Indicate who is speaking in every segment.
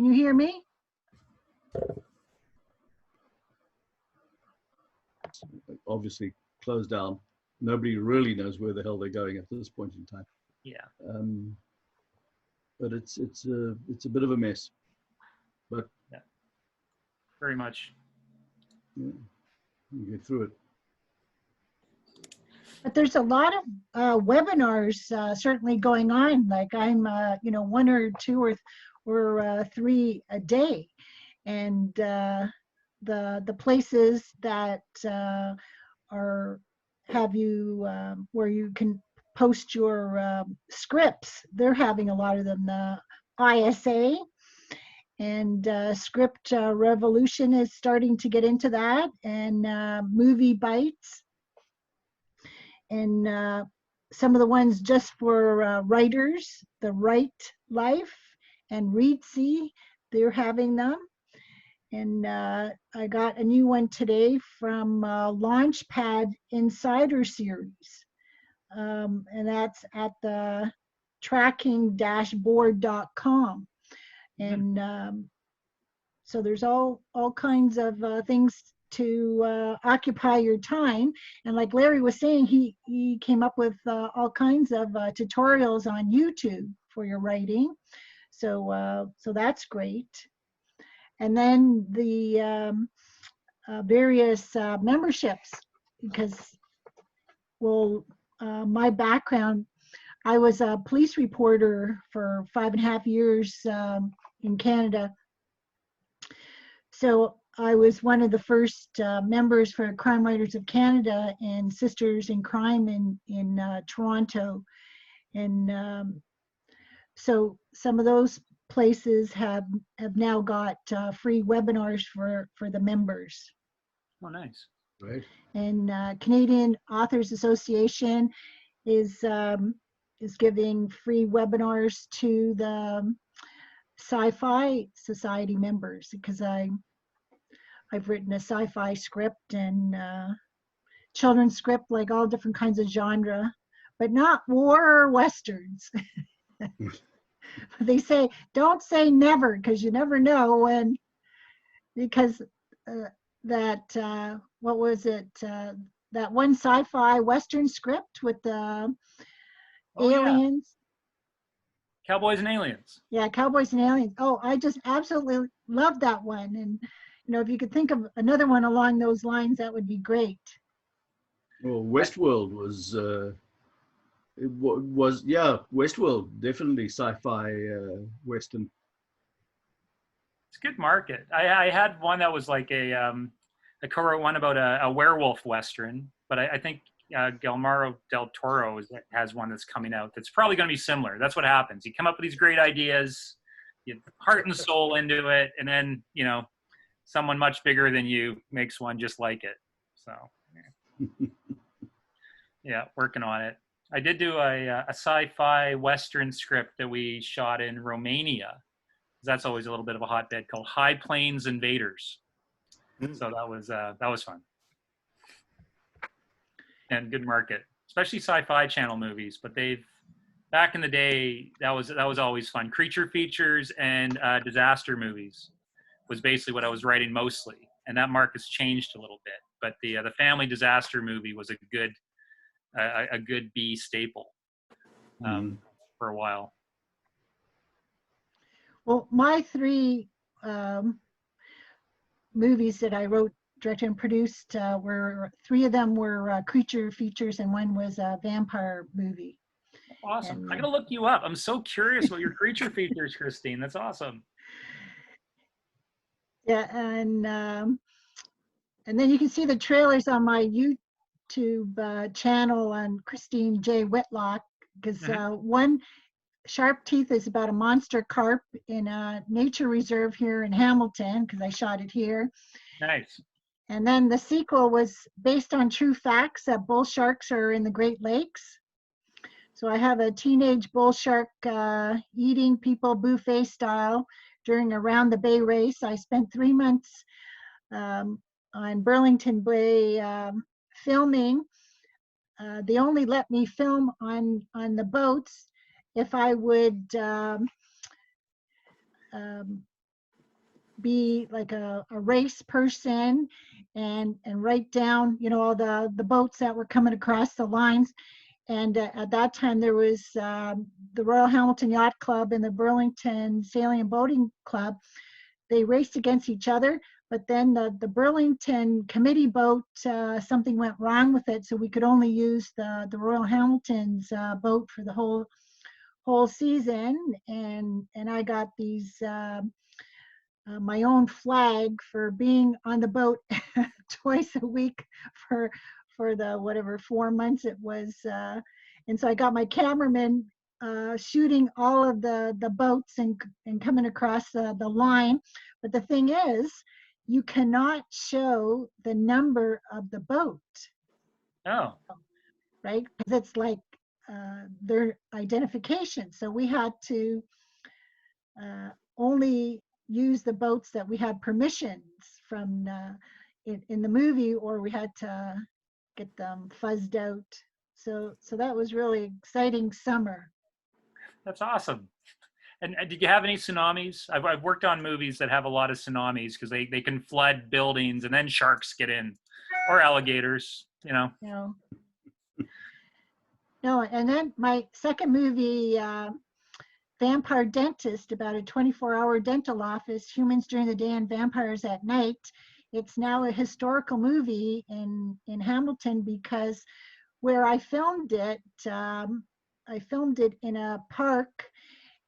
Speaker 1: Can you hear me?
Speaker 2: Obviously closed down. Nobody really knows where the hell they're going at this point in time.
Speaker 3: Yeah.
Speaker 2: But it's a bit of a mess. But
Speaker 3: yeah, very much.
Speaker 2: Yeah, you get through it.
Speaker 1: But there's a lot of webinars certainly going on. Like I'm, you know, 1 or 2 or 3 a day, and the places that have you where you can post your scripts, they're having a lot of them. The ISA and Script Revolution is starting to get into that, and Movie Bites, and some of the ones just for writers, the Write Life and Readsy, they're having them. And I got a new one today from Launchpad Insider Series. And that's at the tracking-board.com. And so there's all kinds of things to occupy your time. And like Larry was saying, he came up with all kinds of tutorials on YouTube for your writing. So that's great. And then the various memberships, because, well, my background, I was a police reporter for 5.5 years in Canada. So I was one of the first members for Crime Writers of Canada and Sisters in Crime in Toronto. And so some of those places have now got free webinars for the members.
Speaker 3: Oh, nice.
Speaker 2: Right.
Speaker 1: And Canadian Authors Association is giving free webinars to the Sci-Fi Society members, because I've written a sci-fi script and children's script, like all different kinds of genre, but not war or westerns. They say, don't say never, because you never know when, because what was it? That one sci-fi western script with the aliens.
Speaker 3: Yeah. Cowboys and Aliens.
Speaker 1: Yeah, Cowboys and Aliens. Oh, I just absolutely love that one. And, you know, if you could think of another one along those lines, that would be great.
Speaker 2: Well, Westworld was... yeah, Westworld, definitely sci-fi western.
Speaker 3: It's a good market. I had one that was like a co-wrote one about a werewolf western, but I think Guillermo del Toro has one that's coming out that's probably going to be similar. That's what happens. You come up with these great ideas, you put heart and soul into it, and then, you know, someone much bigger than you makes one just like it. So, yeah, working on it. I did do a sci-fi western script that we shot in Romania. That's always a little bit of a hotbed, called High Plains Invaders. So that was fun. And good market, especially Sci-Fi Channel movies. But back in the day, that was always fun. Creature features and disaster movies was basically what I was writing mostly. And that market's changed a little bit. But the family disaster movie was a good B staple for a while.
Speaker 1: Well, my 3 movies that I wrote, directed, and produced were 3 of them were creature features, and 1 was a vampire movie.
Speaker 3: Awesome.
Speaker 1: And,
Speaker 3: I gotta look you up. I'm so curious about your creature features, Christine. That's awesome.
Speaker 1: Yeah, and then you can see the trailers on my YouTube channel on Christine J. Whitlock, because one, Sharp Teeth, is about a monster carp in a nature reserve here in Hamilton, because I shot it here.
Speaker 3: Nice.
Speaker 1: And then the sequel was based on true facts that bull sharks are in the Great Lakes. So I have a teenage bull shark eating people buffet style during a round the bay race. I spent 3 months on Burlington Bay filming. They only let me film on the boats if I would be like a race person and write down, all the boats that were coming across the lines. And at that time, there was the Royal Hamilton Yacht Club and the Burlington Sailing and Boating Club. They raced against each other, but then the Burlington committee boat, something went wrong with it, so we could only use the Royal Hamilton's boat for the whole season. And I got these my own flag for being on the boat twice a week for the whatever 4 months it was. And so I got my cameraman shooting all of the boats and coming across the line. But the thing is, you cannot show the number of the boat.
Speaker 3: Oh.
Speaker 1: Right? Because it's like their identification. So we had to only use the boats that we had permissions from in the movie, or we had to get them fuzzed out. So that was really exciting summer.
Speaker 3: That's awesome. And did you have any tsunamis? I've worked on movies that have a lot of tsunamis because they can flood buildings and then sharks get in, or alligators,
Speaker 1: No. No, and then my second movie, Vampire Dentist, about a 24-hour dental office, humans during the day and vampires at night. It's now a historical movie in Hamilton because where I filmed it in a park,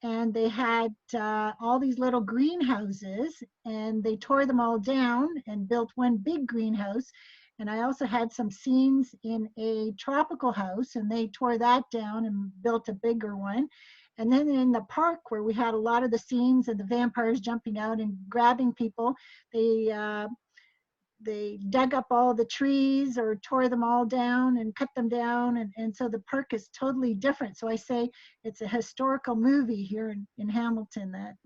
Speaker 1: and they had all these little greenhouses, and they tore them all down and built one big greenhouse. And I also had some scenes in a tropical house, and they tore that down and built a bigger one. And then in the park where we had a lot of the scenes and the vampires jumping out and grabbing people, they dug up all the trees or tore them all down and cut them down. And so the park is totally different. So I say it's a historical movie here in Hamilton that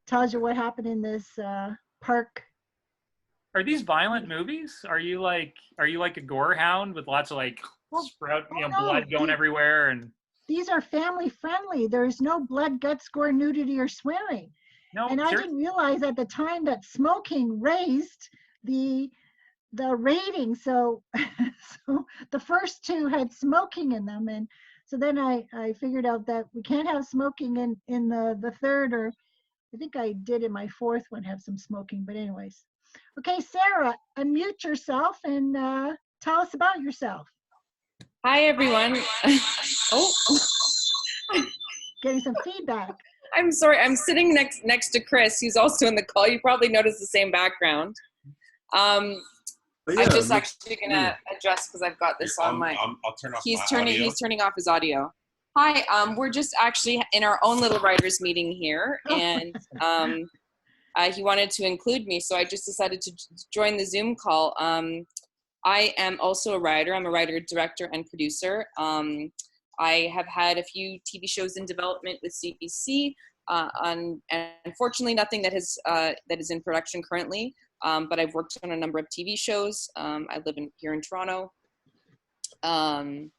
Speaker 1: tells you what happened in this park.
Speaker 3: Are these violent movies? Are you like a gore hound with lots of blood going everywhere? And
Speaker 1: these are family friendly. There's no blood, guts, gore, nudity, or swearing.
Speaker 3: No,
Speaker 1: and I didn't realize at the time that smoking raised the rating. So the first two had smoking in them, and so then I figured out that we can't have smoking in the third, or I think I did in my fourth one have some smoking. But anyways, okay, Sarah, unmute yourself and tell us about yourself.
Speaker 4: Hi everyone. Oh,
Speaker 1: getting some feedback.
Speaker 4: I'm sorry. I'm sitting next to Chris, who's also in the call. You probably noticed the same background. I'm just actually gonna adjust because I've got this on my.
Speaker 5: I'll turn off.
Speaker 4: He's turning off his audio. Hi. We're just actually in our own little writers meeting here, and he wanted to include me, so I just decided to join the Zoom call. I am also a writer. I'm a writer, director, and producer. I have had a few TV shows in development with CBC, and unfortunately nothing that is in production currently. But I've worked on a number of TV shows. I live here in Toronto, and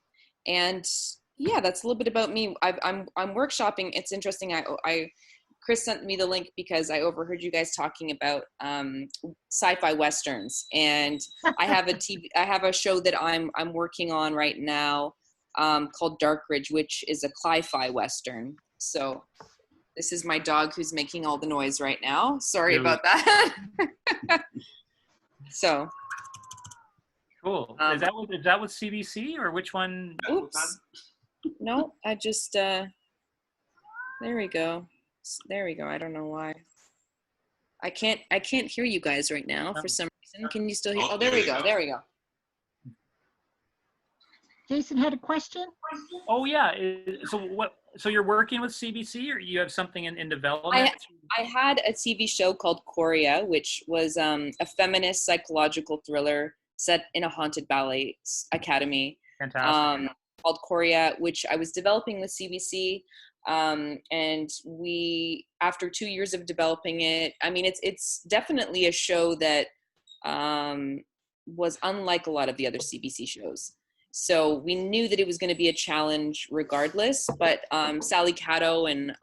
Speaker 4: yeah, that's a little bit about me. I'm workshopping. It's interesting. Chris sent me the link because I overheard you guys talking about sci-fi westerns, and I have a show that I'm working on right now called Dark Ridge, which is a cli-fi western. So this is my dog who's making all the noise right now. Sorry about that. So
Speaker 3: cool. Is that with CBC or which one?
Speaker 4: Oops. No, I just there we go. There we go. I don't know why. I can't hear you guys right now for some reason. Can you still hear? Oh, there we go. There we go.
Speaker 1: Jason had a question.
Speaker 3: Oh yeah. So you're working with CBC, or you have something in development?
Speaker 4: I had a TV show called Coria, which was a feminist psychological thriller set in a haunted ballet academy.
Speaker 3: Fantastic.
Speaker 4: Called Coria, which I was developing with CBC. And we, after 2 years of developing it, I mean, it's definitely a show that was unlike a lot of the other CBC shows. So we knew that it was going to be a challenge regardless, but Sally Cato and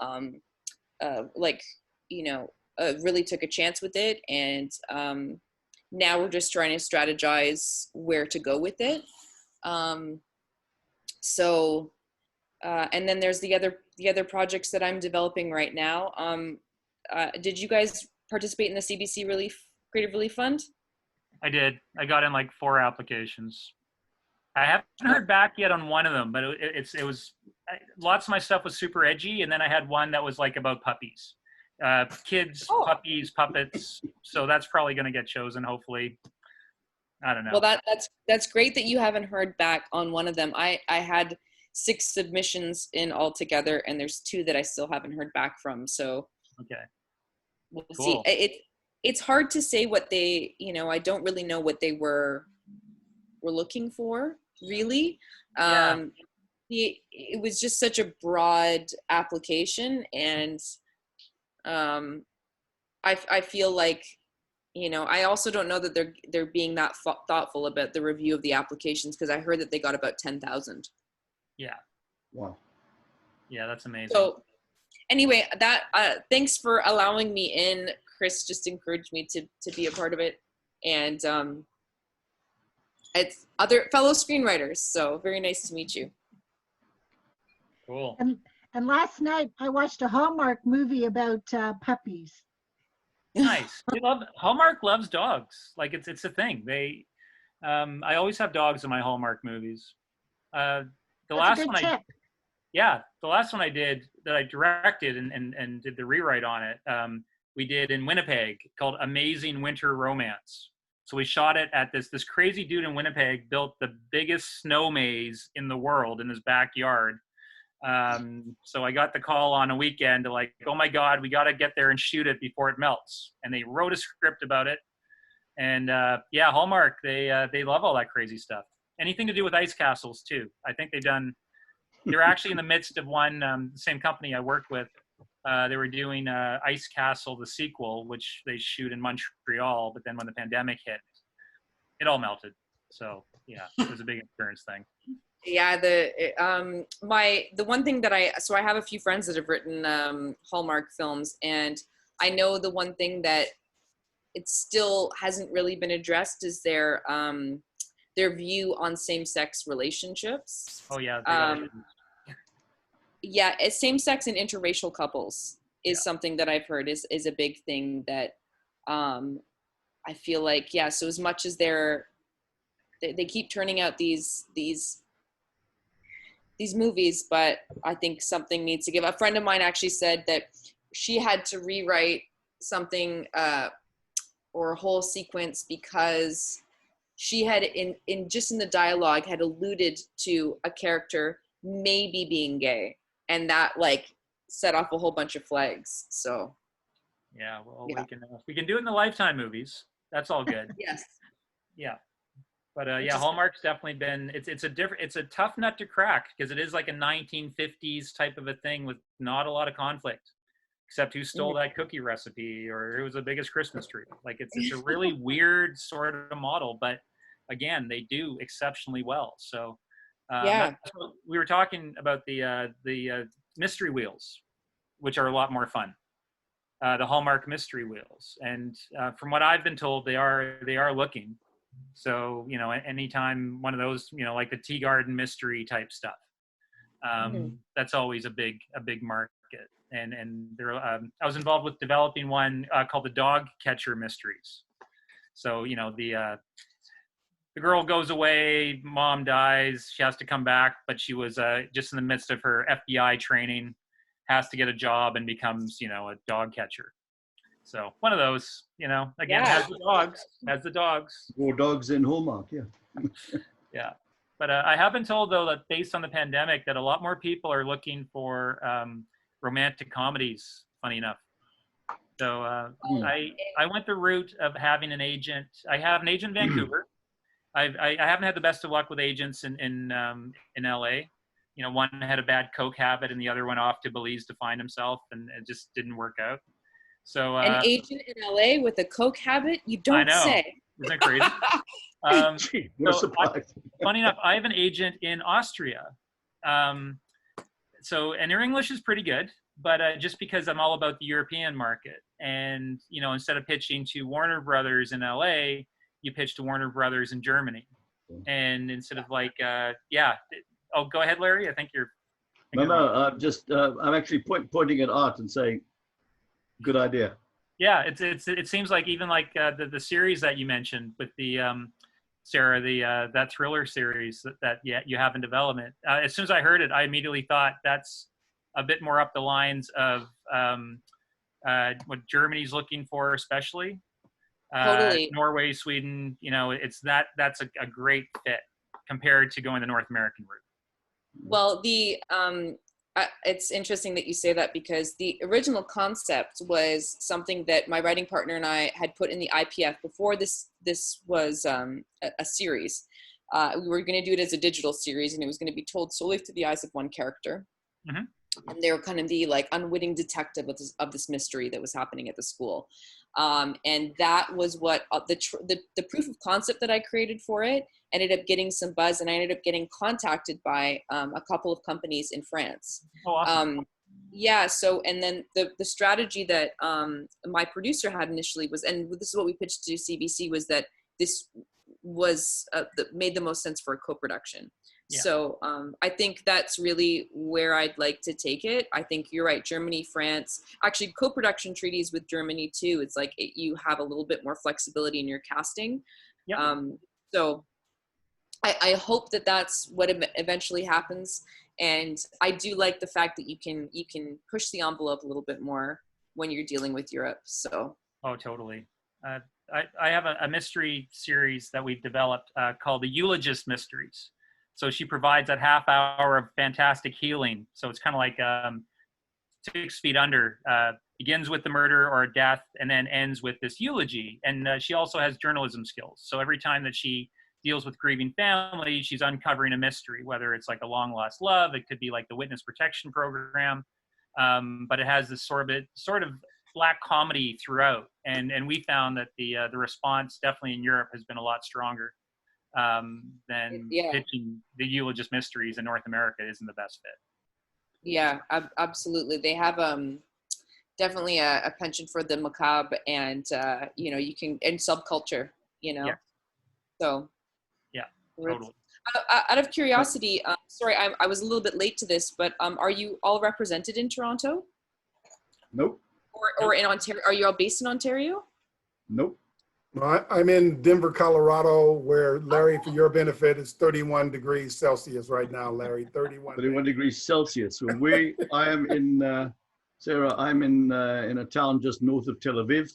Speaker 4: really took a chance with it, and now we're just trying to strategize where to go with it. And then there's the other projects that I'm developing right now. Did you guys participate in the CBC Creative Relief Fund?
Speaker 3: I did. I got in like 4 applications. I haven't heard back yet on one of them, but it was lots of my stuff was super edgy, and then I had one that was like about puppies, kids, puppies, puppets. So that's probably going to get chosen, hopefully. I don't know.
Speaker 4: Well, that's great that you haven't heard back on one of them. I had 6 submissions in altogether, and there's 2 that I still haven't heard back from. So
Speaker 3: okay,
Speaker 4: we'll
Speaker 3: cool.
Speaker 4: see. It's hard to say what they, I don't really know what they were looking for, really.
Speaker 3: Yeah.
Speaker 4: It was just such a broad application, and I feel like, I also don't know that they're being that thoughtful about the review of the applications, because I heard that they got about 10,000.
Speaker 3: Yeah.
Speaker 2: Wow.
Speaker 3: Yeah, that's amazing.
Speaker 4: So anyway, thanks for allowing me in. Chris just encouraged me to be a part of it, and it's other fellow screenwriters. So very nice to meet you.
Speaker 3: Cool.
Speaker 1: And last night I watched a Hallmark movie about puppies.
Speaker 3: Nice. Hallmark loves dogs. Like it's a thing. I always have dogs in my Hallmark movies. The last one I did that I directed and did the rewrite on it. We did in Winnipeg, called Amazing Winter Romance. So we shot it at this crazy dude in Winnipeg built the biggest snow maze in the world in his backyard. So I got the call on a weekend to like, oh my God, we got to get there and shoot it before it melts. And they wrote a script about it. And Hallmark, they love all that crazy stuff. Anything to do with ice castles too. I think they're actually in the midst of one, the same company I worked with. They were doing Ice Castle, the sequel, which they shoot in Montreal, but then when the pandemic hit, it all melted. So yeah, it was a big experience thing.
Speaker 4: Yeah, the one thing that I have a few friends that have written Hallmark films, and I know the one thing that it still hasn't really been addressed is their view on same-sex relationships.
Speaker 3: Oh yeah.
Speaker 4: Yeah, same-sex and interracial couples is something that I've heard is a big thing that I feel like, so as much as they keep turning out these movies, but I think something needs to give. A friend of mine actually said that she had to rewrite something or a whole sequence because she had in the dialogue had alluded to a character maybe being gay, and that like set off a whole bunch of flags. So
Speaker 3: we can do it in the Lifetime movies. That's all good.
Speaker 4: Yes.
Speaker 3: Yeah. But Hallmark's definitely been it's a tough nut to crack, because it is like a 1950s type of a thing with not a lot of conflict, except who stole that cookie recipe or who was the biggest Christmas tree. Like it's a really weird sort of model, but again, they do exceptionally well. So we were talking about the mystery wheels, which are a lot more fun. The Hallmark mystery wheels, and from what I've been told, they are looking. So, anytime one of those, like the Tea Garden mystery type stuff, that's always a big market. And there, I was involved with developing one called the Dog Catcher Mysteries. So, the girl goes away, mom dies, she has to come back, but she was just in the midst of her FBI training, has to get a job and becomes, a dog catcher. So one of those, again, has the dogs.
Speaker 2: More dogs in Hallmark, yeah.
Speaker 3: Yeah. But I have been told, though, that based on the pandemic, that a lot more people are looking for romantic comedies, funny enough. So I went the route of having an agent. I have an agent in Vancouver. I haven't had the best of luck with agents in LA. One had a bad coke habit and the other went off to Belize to find himself, and it just didn't work out. So
Speaker 4: an agent in LA with a coke habit? You don't say.
Speaker 3: Isn't that crazy?
Speaker 2: Gee, what a surprise.
Speaker 3: Funny enough, I have an agent in Austria. And her English is pretty good, but just because I'm all about the European market, and instead of pitching to Warner Brothers in LA, you pitch to Warner Brothers in Germany, and instead of oh, go ahead, Larry. I think you're.
Speaker 2: No, I'm actually pointing at Art and saying, good idea.
Speaker 3: Yeah, it seems like even like the series that you mentioned with the Sarah, the that thriller series that you have in development. As soon as I heard it, I immediately thought that's a bit more up the lines of what Germany's looking for, especially
Speaker 4: Totally.
Speaker 3: Norway, Sweden. It's that's a great fit compared to going the North American route.
Speaker 4: Well, it's interesting that you say that, because the original concept was something that my writing partner and I had put in the IPF before this was a series. We were going to do it as a digital series, and it was going to be told solely through the eyes of one character.
Speaker 3: Mm-hmm.
Speaker 4: And they were kind of the like unwitting detective of this mystery that was happening at the school. And that was what the proof of concept that I created for it ended up getting some buzz, and I ended up getting contacted by a couple of companies in France.
Speaker 3: Oh, awesome.
Speaker 4: Yeah. So, and then the strategy that my producer had initially was, and this is what we pitched to CBC, was that this was made the most sense for a co-production. Yeah. So I think that's really where I'd like to take it. I think you're right. Germany, France, actually co-production treaties with Germany too. It's like you have a little bit more flexibility in your casting. Yeah. So I hope that that's what eventually happens. And I do like the fact that you can push the envelope a little bit more when you're dealing with Europe. So.
Speaker 3: Oh, totally. I have a mystery series that we've developed called the Eulogist Mysteries. So she provides that half hour of fantastic healing. So it's kind of like 6 Feet Under, begins with the murder or a death and then ends with this eulogy. And she also has journalism skills. So every time that she deals with grieving family, she's uncovering a mystery, whether it's like a long lost love, it could be like the witness protection program. But it has this sort of black comedy throughout. And we found that the response definitely in Europe has been a lot stronger. Than pitching the Eulogist Mysteries in North America isn't the best fit.
Speaker 4: Yeah, absolutely. They have definitely a penchant for the macabre, and you can, and subculture, Yeah. So
Speaker 3: yeah, totally.
Speaker 4: Out of curiosity, sorry, I was a little bit late to this, but are you all represented in Toronto?
Speaker 2: Nope.
Speaker 4: Or in Ontario? Are you all based in Ontario?
Speaker 2: Nope.
Speaker 5: Well, I'm in Denver, Colorado, where, Larry, for your benefit, it's 31 degrees Celsius right now, Larry. 31
Speaker 2: degrees Celsius. I am in, Sarah, I'm in a town just north of Tel Aviv.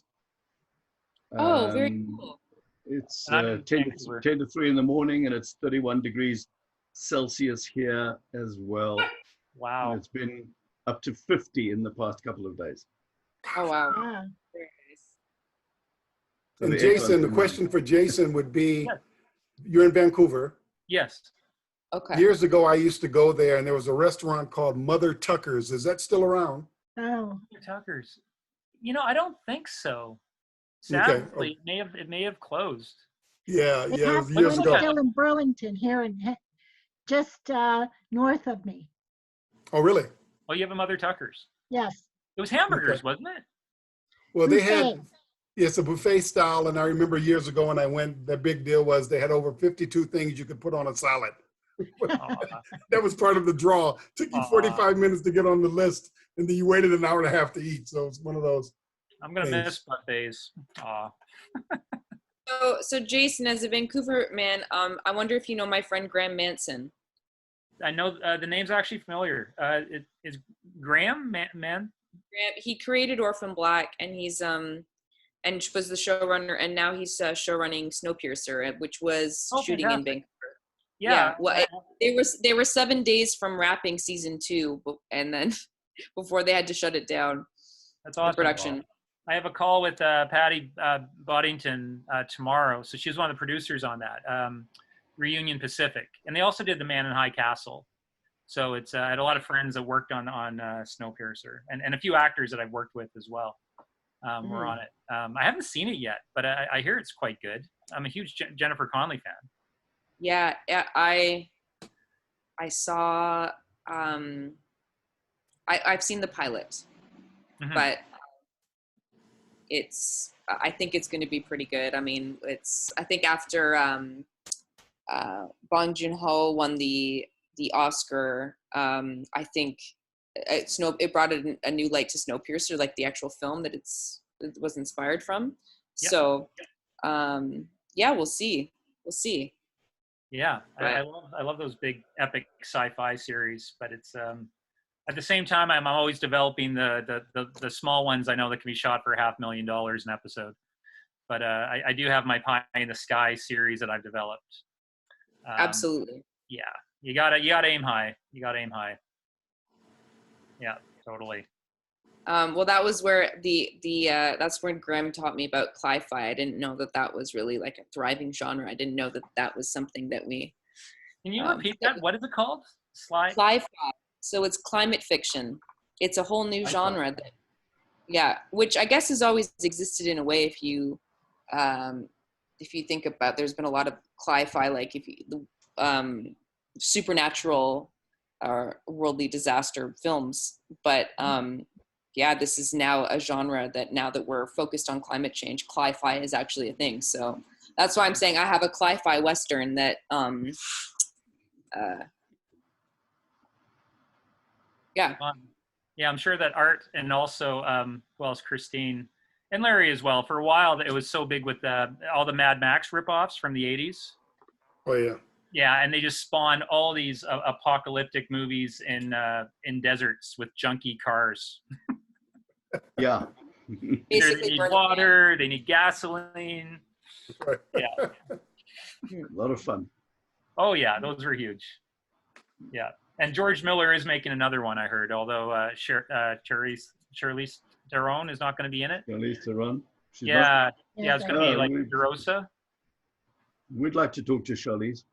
Speaker 4: Oh, very cool.
Speaker 2: It's 10 to 3 in the morning, and it's 31 degrees Celsius here as well.
Speaker 3: Wow.
Speaker 2: And it's been up to 50 in the past couple of days.
Speaker 4: Oh, wow.
Speaker 1: Yeah.
Speaker 4: Very nice.
Speaker 2: So
Speaker 5: And Jason, the question for Jason would be, you're in Vancouver.
Speaker 3: Yes.
Speaker 4: Okay.
Speaker 5: Years ago, I used to go there, and there was a restaurant called Mother Tucker's. Is that still around?
Speaker 1: Oh.
Speaker 3: Tucker's. I don't think so. Sadly,
Speaker 5: Okay.
Speaker 3: it may have closed.
Speaker 5: Yeah,
Speaker 1: It
Speaker 5: yeah,
Speaker 1: has
Speaker 5: years
Speaker 1: one
Speaker 5: ago.
Speaker 1: still in Burlington here, just north of me.
Speaker 5: Oh, really?
Speaker 3: Oh, you have a Mother Tucker's.
Speaker 1: Yes.
Speaker 3: It was hamburgers,
Speaker 5: Okay.
Speaker 3: wasn't it?
Speaker 5: Well, they had,
Speaker 1: Buffet.
Speaker 5: it's a buffet style, and I remember years ago when I went, the big deal was they had over 52 things you could put on a salad. That was part of the draw. Took you 45 minutes to get on the list, and then you waited an hour and a half to eat. So it's one of those.
Speaker 3: I'm gonna miss buffets.
Speaker 4: So Jason, as a Vancouver man, I wonder if you know my friend Graham Manson.
Speaker 3: I know the name's actually familiar. It is Graham Man.
Speaker 4: Graham, he created Orphan Black, and he's and was the showrunner, and now he's showrunning Snowpiercer, which was shooting
Speaker 3: fantastic.
Speaker 4: in Vancouver.
Speaker 3: Yeah.
Speaker 4: Well, they were 7 days from wrapping season 2, and then before they had to shut it down.
Speaker 3: That's awesome.
Speaker 4: Production.
Speaker 3: I have a call with Patty Boddington tomorrow. So she was one of the producers on that, Reunion Pacific. And they also did The Man in High Castle. So it's I had a lot of friends that worked on Snowpiercer, and a few actors that I've worked with as well were on it. I haven't seen it yet, but I hear it's quite good. I'm a huge Jennifer Connelly fan.
Speaker 4: Yeah, I saw I've seen the pilot,
Speaker 3: Mhm.
Speaker 4: but I think it's going to be pretty good. I mean, I think after Bong Joon-ho won the Oscar, I think it brought a new light to Snowpiercer, like the actual film that it was inspired from.
Speaker 3: Yep.
Speaker 4: So yeah, we'll see.
Speaker 3: Yeah,
Speaker 4: Right.
Speaker 3: I love those big epic sci-fi series, but it's at the same time I'm always developing the small ones I know that can be shot for $500,000 an episode. But I do have my Pie in the Sky series that I've developed.
Speaker 4: Absolutely.
Speaker 3: Yeah, you gotta aim high. You gotta aim high. Yeah, totally.
Speaker 4: Well, that was where that's when Graham taught me about cli-fi. I didn't know that was really like a thriving genre. I didn't know that was something that we
Speaker 3: Can you repeat that? What is it called? Slide.
Speaker 4: cli-fi. So it's climate fiction. It's a whole new genre that, yeah, which I guess has always existed in a way. If you think about, there's been a lot of cli-fi, like supernatural or worldly disaster films, but yeah, this is now a genre that now that we're focused on climate change, cli-fi is actually a thing. So that's why I'm saying I have a cli-fi Western that, yeah.
Speaker 3: Yeah, I'm sure that Art and also, well as Christine and Larry as well, for a while it was so big with all the Mad Max ripoffs from the 80s.
Speaker 5: Oh yeah.
Speaker 3: Yeah, and they just spawned all these apocalyptic movies in deserts with junky cars.
Speaker 2: Yeah.
Speaker 3: They
Speaker 4: Basically
Speaker 3: need
Speaker 4: Burning
Speaker 3: water, they need gasoline.
Speaker 5: Right.
Speaker 3: Yeah.
Speaker 2: A lot of fun.
Speaker 3: Oh yeah, those were huge. Yeah, and George Miller is making another one, I heard. Although Charlize Theron is not going to be in it.
Speaker 2: Charlize Theron. She's
Speaker 3: Yeah,
Speaker 1: Yes,
Speaker 3: it's
Speaker 1: I
Speaker 3: going to be
Speaker 2: know.
Speaker 3: like
Speaker 2: We-
Speaker 3: DeRosa.
Speaker 2: We'd like to talk to Charlize.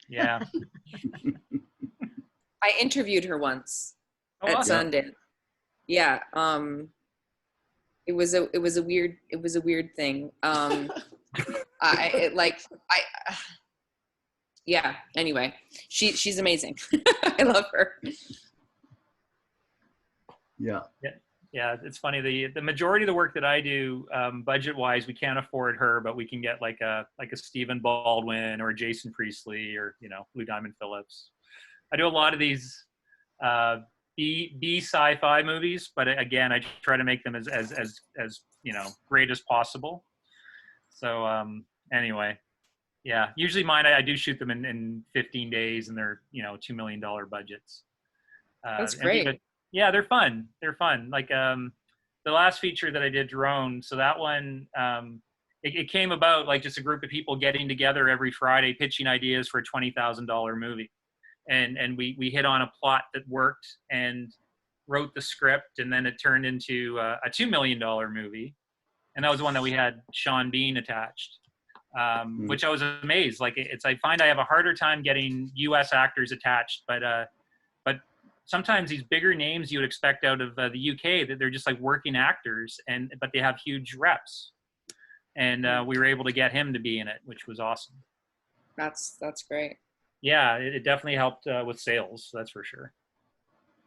Speaker 3: Yeah.
Speaker 4: I interviewed her once
Speaker 3: Oh,
Speaker 4: at
Speaker 3: awesome.
Speaker 4: Sundance. Yeah. It was a weird thing. Yeah. Anyway, she's amazing. I love her.
Speaker 2: Yeah.
Speaker 3: Yeah, it's funny. The majority of the work that I do, budget wise, we can't afford her, but we can get like a Stephen Baldwin or a Jason Priestley or Lou Diamond Phillips. I do a lot of these B sci-fi movies, but again, I try to make them as great as possible. So anyway, yeah, usually mine I do shoot them in 15 days, and they're $2 million budgets.
Speaker 4: That's
Speaker 3: and
Speaker 4: great.
Speaker 3: yeah, they're fun. They're fun. Like the last feature that I did, Drone. So that one, it came about like just a group of people getting together every Friday, pitching ideas for a $20,000 movie, and we hit on a plot that worked and wrote the script, and then it turned into a $2 million movie, and that was the one that we had Sean Bean attached, which I was amazed. Like I find I have a harder time getting U.S. actors attached, but sometimes these bigger names you would expect out of the UK, that they're just like working actors, but they have huge reps. And we were able to get him to be in it, which was awesome.
Speaker 4: That's great.
Speaker 3: Yeah, it definitely helped with sales, that's for sure.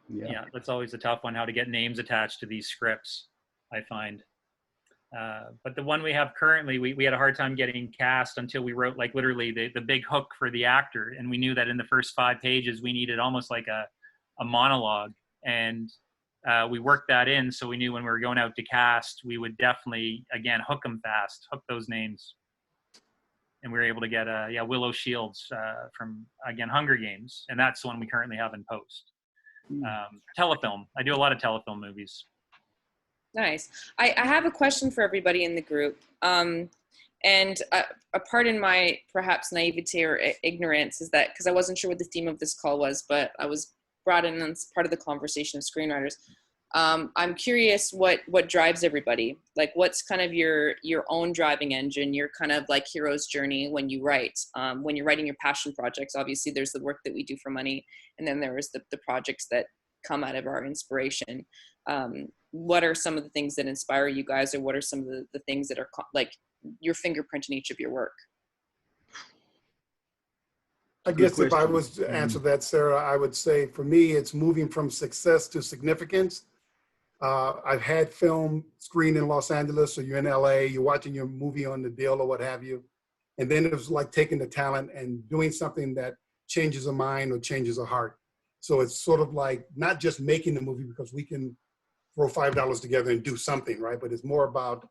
Speaker 2: Yeah.
Speaker 3: That's always a tough one, how to get names attached to these scripts, I find. But the one we have currently, we had a hard time getting cast until we wrote like literally the big hook for the actor. And we knew that in the first 5 pages, we needed almost like a monologue, and we worked that in, so we knew when we were going out to cast, we would definitely again hook those names, and we were able to get Willow Shields from again Hunger Games, and that's the one we currently have in post. Telefilm. I do a lot of telefilm movies.
Speaker 4: Nice. I have a question for everybody in the group. And pardon my perhaps naivete or ignorance, is that because I wasn't sure what the theme of this call was, but I was brought in as part of the conversation of screenwriters. I'm curious what drives everybody. Like, what's kind of your own driving engine, your kind of like hero's journey when you write, when you're writing your passion projects. Obviously, there's the work that we do for money, and then there is the projects that come out of our inspiration. What are some of the things that inspire you guys, or what are some of the things that are like your fingerprint in each of your work?
Speaker 5: I
Speaker 2: Good
Speaker 5: guess if I
Speaker 2: question.
Speaker 5: was to answer that, Sarah, I would say for me, it's moving from success to significance. I've had film screen in Los Angeles, or you're in LA, you're watching your movie on the deal or what have you. And then it was like taking the talent and doing something that changes a mind or changes a heart. So it's sort of like not just making the movie because we can throw $5 together and do something, right? But it's more about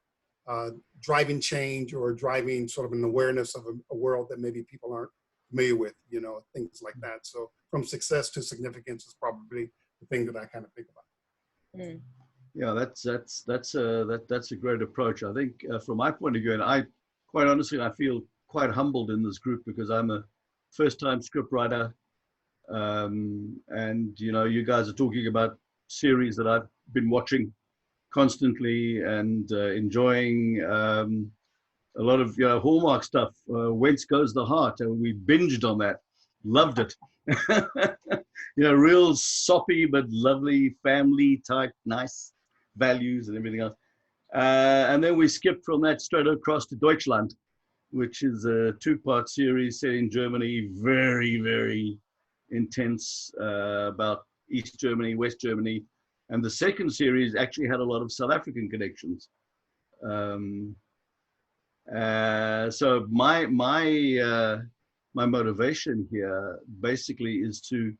Speaker 5: driving change or driving sort of an awareness of a world that maybe people aren't familiar with, you know, things like that. So from success to significance is probably the thing that I kind of think about.
Speaker 4: Mm.
Speaker 2: Yeah, that's a great approach. I think from my point of view, and I quite honestly, I feel quite humbled in this group because I'm a first-time scriptwriter, and you know, you guys are talking about series that I've been watching constantly and enjoying. A lot of Hallmark stuff. Whence Goes the Heart? And we binged on that, loved it. Real soppy but lovely family type, nice values and everything else. And then we skipped from that straight across to Deutschland, which is a 2-part series set in Germany, very, very intense, about East Germany, West Germany. And the second series actually had a lot of South African connections. So my motivation here basically is to,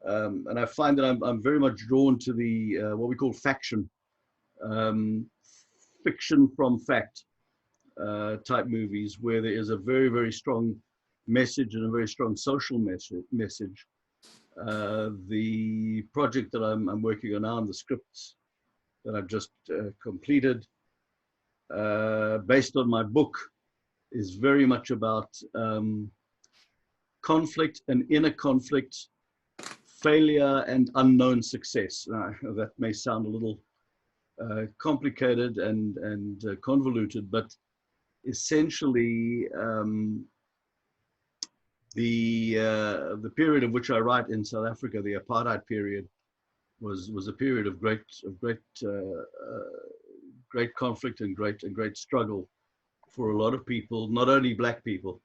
Speaker 2: and I find that I'm very much drawn to the what we call faction, fiction from fact type movies, where there is a very, very strong message and a very strong social message. The project that I'm working on now, and the scripts that I've just completed, based on my book, is very much about conflict and inner conflict, failure and unknown success. That may sound a little complicated and convoluted, but essentially the period of which I write in South Africa, the apartheid period, was a period of great conflict and great struggle for a lot of people, not only Black people.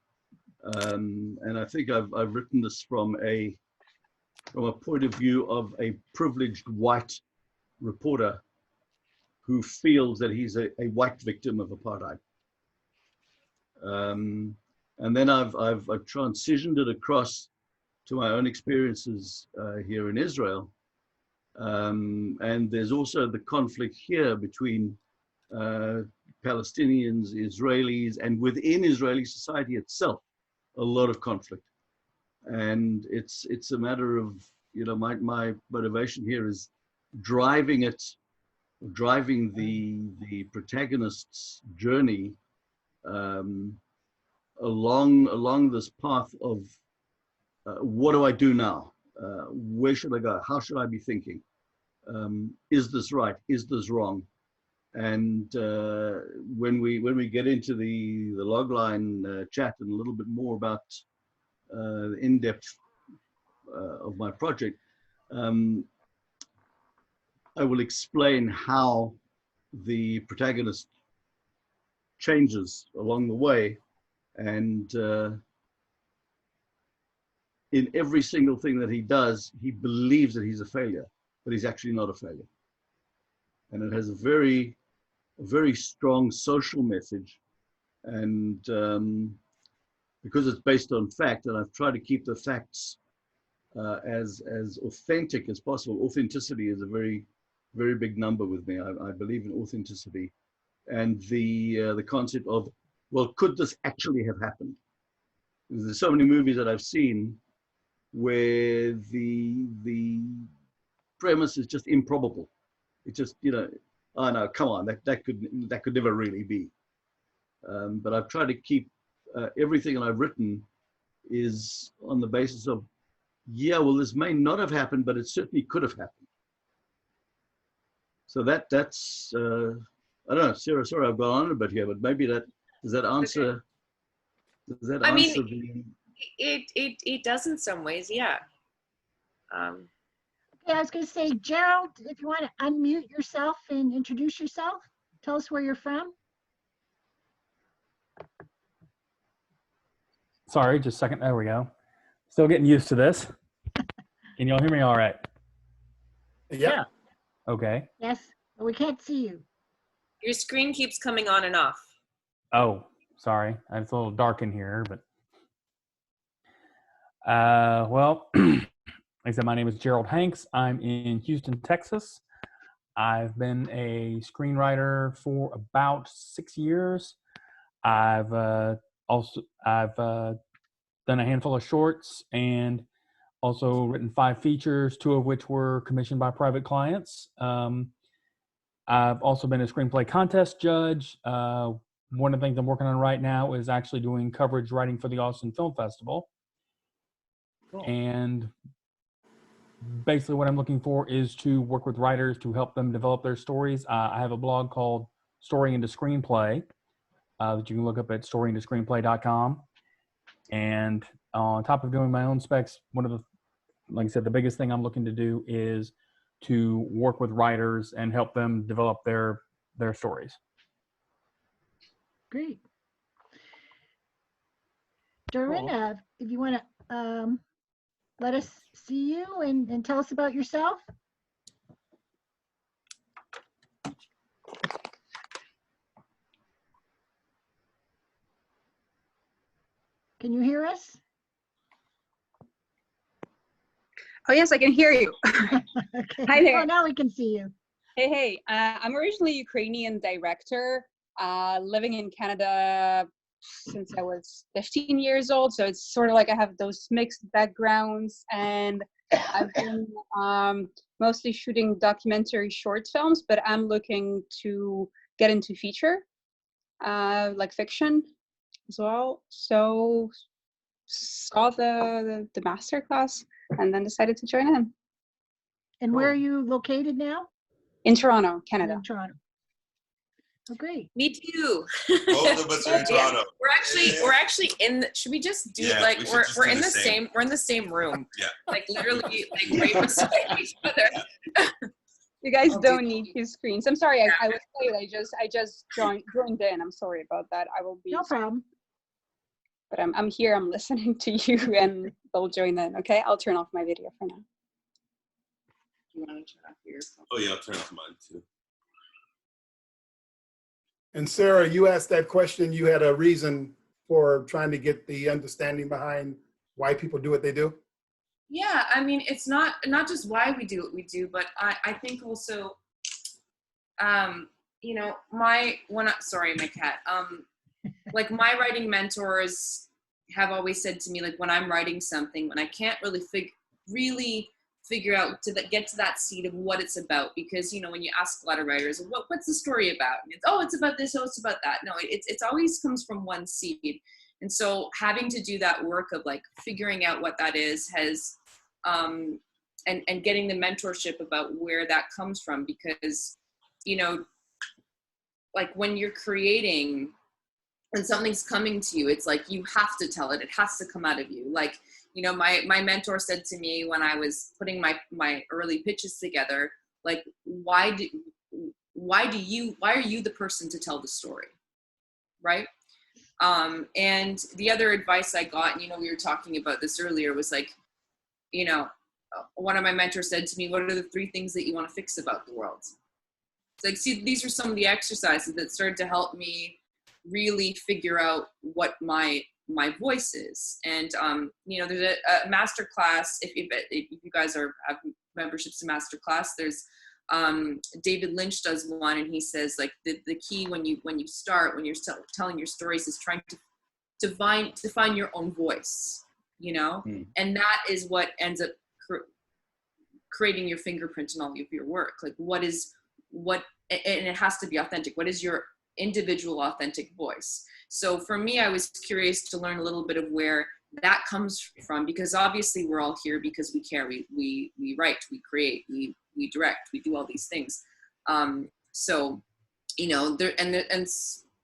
Speaker 2: And I think I've written this from a point of view of a privileged white reporter who feels that he's a white victim of apartheid. And then I've transitioned it across to my own experiences here in Israel. And there's also the conflict here between Palestinians, Israelis, and within Israeli society itself, a lot of conflict. And it's a matter of, my motivation here is driving the protagonist's journey along this path of what do I do now? Where should I go? How should I be thinking? Is this right? Is this wrong? And when we get into the logline chat and a little bit more about the in-depth of my project, I will explain how the protagonist changes along the way, and in every single thing that he does, he believes that he's a failure, but he's actually not a failure. And it has a very strong social message, and because it's based on fact, and I've tried to keep the facts as authentic as possible. Authenticity is a very big number with me. I believe in authenticity, and the concept of, well, could this actually have happened? There's so many movies that I've seen where the premise is just improbable. It's just, oh no, come on, that could never really be. But I've tried to keep everything that I've written is on the basis of, yeah, well, this may not have happened, but it certainly could have happened. So that's I don't know, Sarah, sorry I've gone on a bit here, but maybe does that answer? Okay. Does that
Speaker 4: I
Speaker 2: answer
Speaker 4: mean, it does in some ways, yeah.
Speaker 1: Okay, I was going to say, Gerald, if you want to unmute yourself and introduce yourself, tell us where you're from.
Speaker 6: Sorry, just a second. There we go. Still getting used to this. Can y'all hear me all right?
Speaker 5: Yeah.
Speaker 6: Okay.
Speaker 1: Yes, but we can't see you.
Speaker 4: Your screen keeps coming on and off.
Speaker 6: Oh, sorry. It's a little dark in here, but well, like I said, my name is Gerald Hanks. I'm in Houston, Texas. I've been a screenwriter for about 6 years. I've done a handful of shorts and also written 5 features, 2 of which were commissioned by private clients. I've also been a screenplay contest judge. One of the things I'm working on right now is actually doing coverage writing for the Austin Film Festival.
Speaker 2: Cool.
Speaker 6: And basically what I'm looking for is to work with writers to help them develop their stories. I have a blog called Story into Screenplay that you can look up at storyintoscreenplay.com. And on top of doing my own specs, like I said, the biggest thing I'm looking to do is to work with writers and help them develop their stories.
Speaker 1: Great. Durin,
Speaker 6: Cool.
Speaker 1: if you want to let us see you and tell us about yourself. Can you hear us?
Speaker 7: Oh, yes, I can hear you.
Speaker 1: Okay.
Speaker 7: Hi there.
Speaker 1: Oh, now we can see you.
Speaker 7: Hey. I'm originally a Ukrainian director, living in Canada since I was 15 years old. So it's sort of like I have those mixed backgrounds, and I've been mostly shooting documentary short films, but I'm looking to get into feature, like fiction as well. So saw the masterclass and then decided to join in.
Speaker 1: And where are you located now?
Speaker 7: In Toronto,
Speaker 1: You're
Speaker 7: Canada.
Speaker 1: in Toronto. Oh, great.
Speaker 4: Me too.
Speaker 8: Both of us are in
Speaker 4: Yeah.
Speaker 8: Toronto.
Speaker 4: We're actually in the, should we just do
Speaker 8: Yeah,
Speaker 4: like
Speaker 8: we should
Speaker 4: we're
Speaker 8: just
Speaker 4: we're
Speaker 8: do
Speaker 4: in
Speaker 8: the
Speaker 4: the
Speaker 8: same.
Speaker 4: same we're in the same room.
Speaker 8: Yeah.
Speaker 4: Like literally like right beside each other.
Speaker 7: You guys
Speaker 4: I'll
Speaker 7: don't
Speaker 4: do-
Speaker 7: need his screens. I'm sorry, I was late. I just joined in. I'm sorry about that. I will be,
Speaker 1: No problem.
Speaker 7: but I'm here. I'm listening to you, and they'll join in. Okay, I'll turn off my video for now.
Speaker 4: You want to turn off your phone?
Speaker 8: Oh yeah, I'll turn off mine too.
Speaker 5: And Sarah, you asked that question. You had a reason for trying to get the understanding behind why people do what they do?
Speaker 4: Yeah, I mean, it's not just why we do what we do, but I think also, you know, my cat. Like my writing mentors have always said to me, like when I'm writing something, when I can't really figure out get to that seed of what it's about, because you know when you ask a lot of writers, what's the story about? And it's about this, it's about that. No, it's always comes from one seed. And so having to do that work of like figuring out what that is has and getting the mentorship about where that comes from, because you know, like when you're creating and something's coming to you, it's like you have to tell it. It has to come out of you. Like, you know, my mentor said to me when I was putting my early pitches together, like, why are you the person to tell the story, right? And the other advice I got, and you know, we were talking about this earlier, was like, you know, one of my mentors said to me, what are the 3 things that you want to fix about the world? It's like, see, these are some of the exercises that started to help me really figure out what my voice is. And you know, there's a master class. If you guys have memberships to master class, there's David Lynch does one, and he says like the key when you're telling your stories is trying to find your own voice, you know. And that is what ends up creating your fingerprint in all of your work. Like and it has to be authentic. What is your individual authentic voice? So for me, I was curious to learn a little bit of where that comes from, because obviously we're all here because we care. We write, we create, we direct, we do all these things. So, you know, and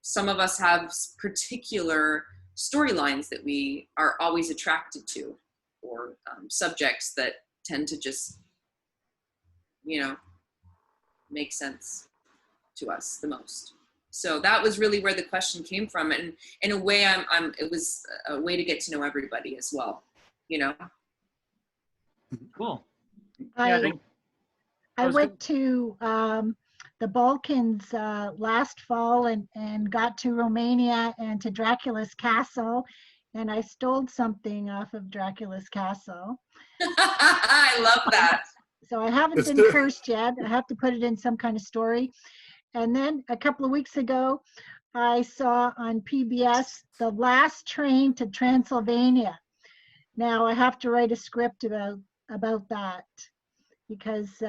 Speaker 4: some of us have particular storylines that we are always attracted to, or subjects that tend to just, you know, make sense to us the most. So that was really where the question came from, and in a way, it was a way to get to know everybody as well. you know.
Speaker 3: Cool. Yeah, I think
Speaker 1: I
Speaker 3: was
Speaker 1: went to the Balkans last fall and got to Romania and to Dracula's castle, and I stole something off of Dracula's castle.
Speaker 4: I love that.
Speaker 1: So I haven't
Speaker 5: It's
Speaker 1: been
Speaker 5: good.
Speaker 1: cursed yet. I have to put it in some kind of story. And then a couple of weeks ago, I saw on PBS The Last Train to Transylvania. Now I have to write a script about that, because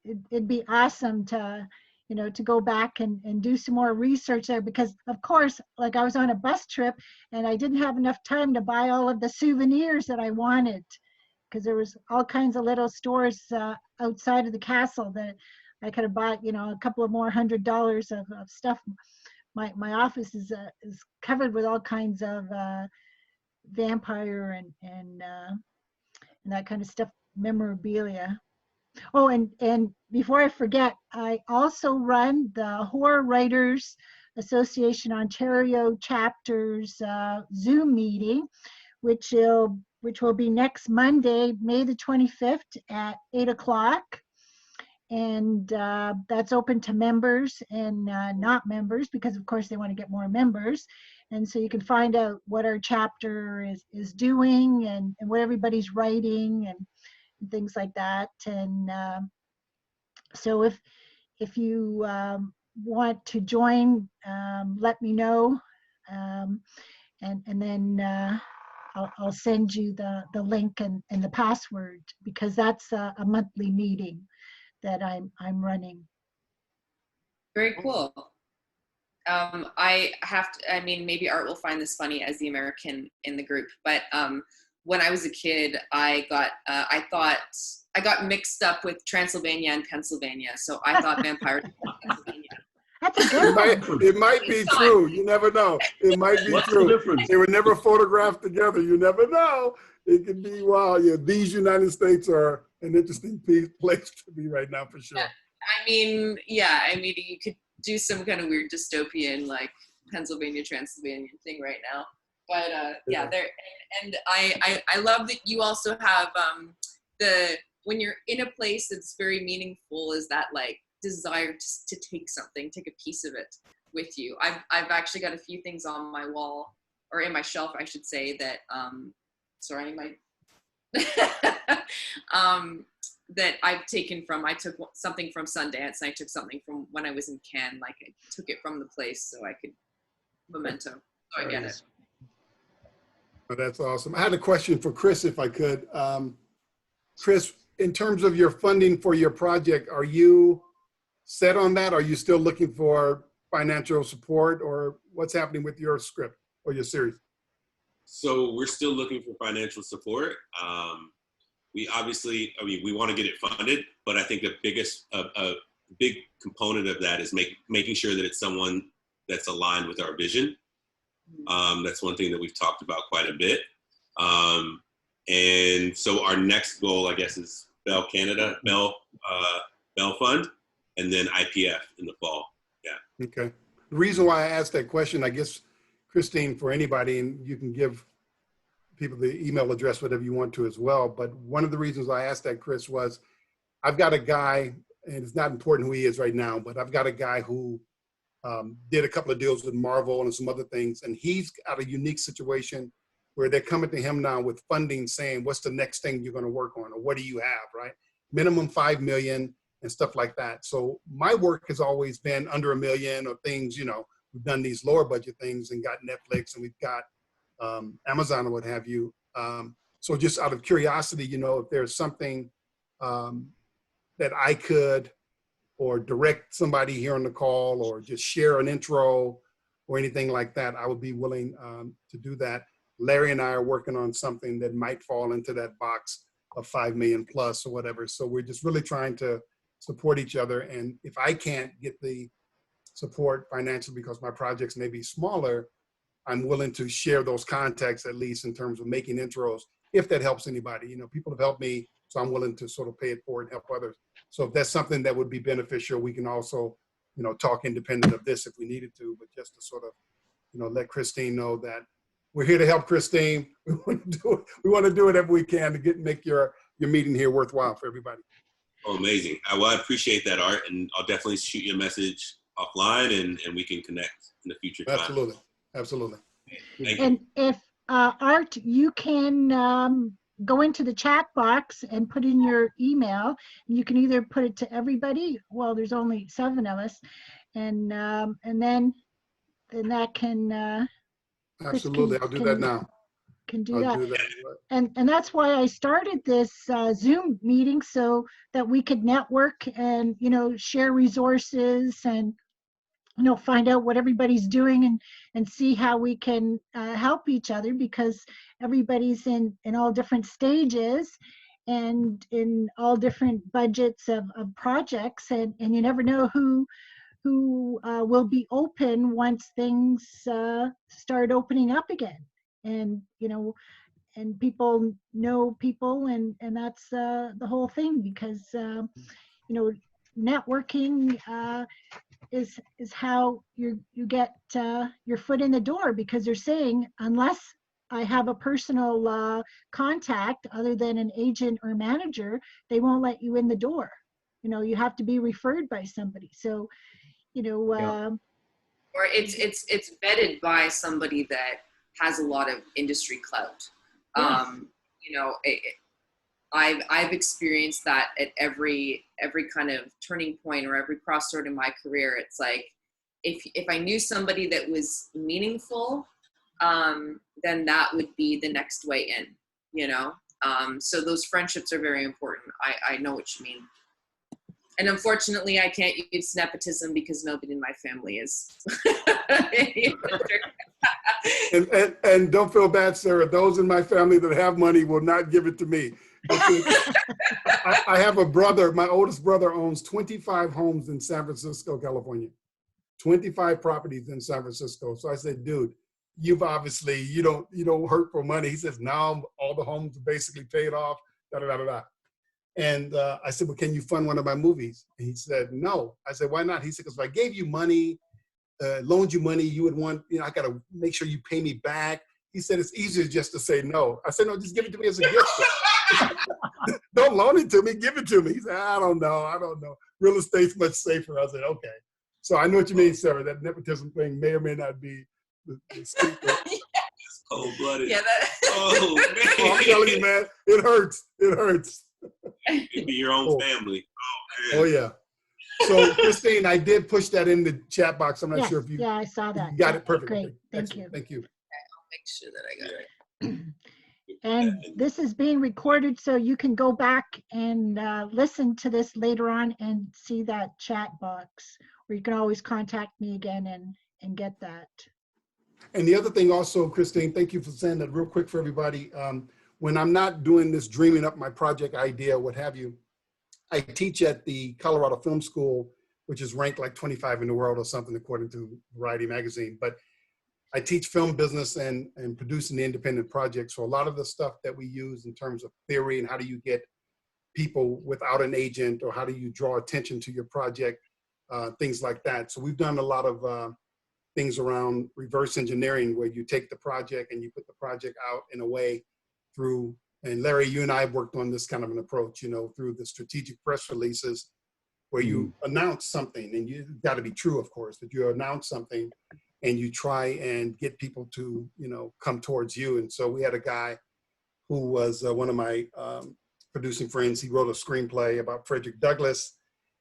Speaker 1: it'd be awesome to, to go back and do some more research there, because of course, like, I was on a bus trip and I didn't have enough time to buy all of the souvenirs that I wanted, because there was all kinds of little stores outside of the castle that I could have bought, a couple of more $100 of stuff. My office is covered with all kinds of vampire and that kind of stuff, memorabilia. Oh, and before I forget, I also run the Horror Writers Association Ontario chapter's Zoom meeting, which will be next Monday, May the 25th at 8 o'clock. And that's open to members and not members, because of course they want to get more members. And so you can find out what our chapter is doing and what everybody's writing and things like that. And so if you want to join, let me know, and then I'll send you the link and the password, because that's a monthly meeting that I'm running.
Speaker 4: Very cool. I mean, maybe Art will find this funny as the American in the group, but when I was a kid, I got mixed up with Transylvania and Pennsylvania, so I thought vampires were Pennsylvania.
Speaker 1: That's a good one.
Speaker 5: It might be true. You never know. It might be
Speaker 2: What's the
Speaker 5: true.
Speaker 2: difference?
Speaker 5: They were never photographed together. You never know. It could be, wow, yeah, these United States are an interesting place to be right now, for sure.
Speaker 4: I mean, you could do some kind of weird dystopian, like, Pennsylvania, Transylvania thing right now. But yeah, there, and I love that you also have when you're in a place that's very meaningful, is that, like, desire to take a piece of it with you. I've actually got a few things on my wall, or in my shelf, I should say, that that I've taken from. I took something from Sundance, and I took something from when I was in Cannes. Like, I took it from the place so I could memento. So I get it.
Speaker 5: Oh, that's awesome. I had a question for Chris, if I could. Chris, in terms of your funding for your project, are you set on that? Are you still looking for financial support, or what's happening with your script or your series?
Speaker 8: So we're still looking for financial support. We obviously, we want to get it funded, but I think a big component of that is making sure that it's someone that's aligned with our vision. That's one thing that we've talked about quite a bit. And so our next goal, I guess, is Bell Fund, and then IPF in the fall. Yeah.
Speaker 5: Okay. The reason why I asked that question, I guess, Christine, for anybody, and you can give people the email address, whatever you want to as well. But one of the reasons I asked that, Chris, was I've got a guy, and it's not important who he is right now, but I've got a guy who did a couple of deals with Marvel and some other things. And he's got a unique situation where they're coming to him now with funding, saying, what's the next thing you're going to work on? Or what do you have, right? Minimum 5 million and stuff like that. So my work has always been under $1 million, or things, we've done these lower budget things and got Netflix, and we've got Amazon or what have you. So just out of curiosity, if there's something that I could, or direct somebody here on the call, or just share an intro or anything like that, I would be willing to do that. Larry and I are working on something that might fall into that box of 5 million plus or whatever. So we're just really trying to support each other. And if I can't get the support financially because my projects may be smaller, I'm willing to share those contacts, at least in terms of making intros, if that helps anybody. People have helped me, so I'm willing to sort of pay it forward and help others. So if that's something that would be beneficial, we can also, talk independent of this if we needed to, but just to sort of, let Christine know that We're here to help Christine. We want to do it. We want to do whatever we can to make your meeting here worthwhile for everybody.
Speaker 8: Oh, amazing. Well, I appreciate that, Art, and I'll definitely shoot you a message offline, and we can connect in the future time.
Speaker 5: Absolutely. Absolutely.
Speaker 8: Thank you.
Speaker 1: And if Art, you can go into the chat box and put in your email. You can either put it to everybody. Well, there's only 7 of us, and then that can.
Speaker 5: Absolutely. I'll do that now.
Speaker 1: Can do
Speaker 5: I'll
Speaker 1: that.
Speaker 5: do that.
Speaker 1: And that's why I started this Zoom meeting, so that we could network and, share resources and, find out what everybody's doing and see how we can help each other, because everybody's in all different stages and in all different budgets of projects, and you never know who will be open once things start opening up again. And, and people know people, and that's the whole thing, because, networking is how you get your foot in the door, because they're saying, unless I have a personal contact other than an agent or manager, they won't let you in the door. You have to be referred by somebody. So,
Speaker 4: or it's vetted by somebody that has a lot of industry clout.
Speaker 1: Yes.
Speaker 4: I've experienced that at every kind of turning point or every crossroad in my career. It's like, if I knew somebody that was meaningful, then that would be the next way in, so those friendships are very important. I know what you mean. And unfortunately, I can't use nepotism because nobody in my family is.
Speaker 5: And don't feel bad, Sarah. Those in my family that have money will not give it to me. I have a brother. My oldest brother owns 25 homes in San Francisco, California. 25 properties in San Francisco. So I said, dude, you've obviously, you don't hurt for money. He says, now all the homes are basically paid off, da da da da da. And I said, well, can you fund one of my movies? And he said, no. I said, why not? He said, because if I gave you money, loaned you money, you would want, I got to make sure you pay me back. He said, it's easier just to say no. I said, no, just give it to me as a gift. Don't loan it to me, give it to me. He said, I don't know. Real estate's much safer. I said, okay. So I know what you mean, Sarah. That nepotism thing may or may not be the secret.
Speaker 8: It's cold-blooded.
Speaker 4: Yeah,
Speaker 8: Oh, man.
Speaker 5: Oh, I'm telling you, man, it hurts. It hurts.
Speaker 8: It'd be your own family. Oh, man.
Speaker 5: Oh, yeah. So, Christine, I did push that in the chat box. I'm not sure if you
Speaker 1: I saw that.
Speaker 5: you got it perfect.
Speaker 1: Great.
Speaker 5: Okay.
Speaker 1: Thank
Speaker 5: Excellent.
Speaker 1: you.
Speaker 5: Thank you.
Speaker 4: I'll make sure that I got it.
Speaker 1: And this is being recorded, so you can go back and listen to this later on and see that chat box, or you can always contact me again and get that.
Speaker 5: And the other thing also, Christine, thank you for saying that real quick for everybody. When I'm not doing this dreaming up my project idea, what have you, I teach at the Colorado Film School, which is ranked like 25 in the world or something, according to Variety magazine. But I teach film business and producing the independent projects. So a lot of the stuff that we use in terms of theory and how do you get people without an agent, or how do you draw attention to your project, things like that. So we've done a lot of things around reverse engineering, where you take the project and you put the project out in a way through, and Larry, you and I have worked on this kind of an approach, through the strategic press releases, where you announce something, and you got to be true, of course, that you announce something and you try and get people to, come towards you. And so we had a guy who was one of my producing friends. He wrote a screenplay about Frederick Douglass,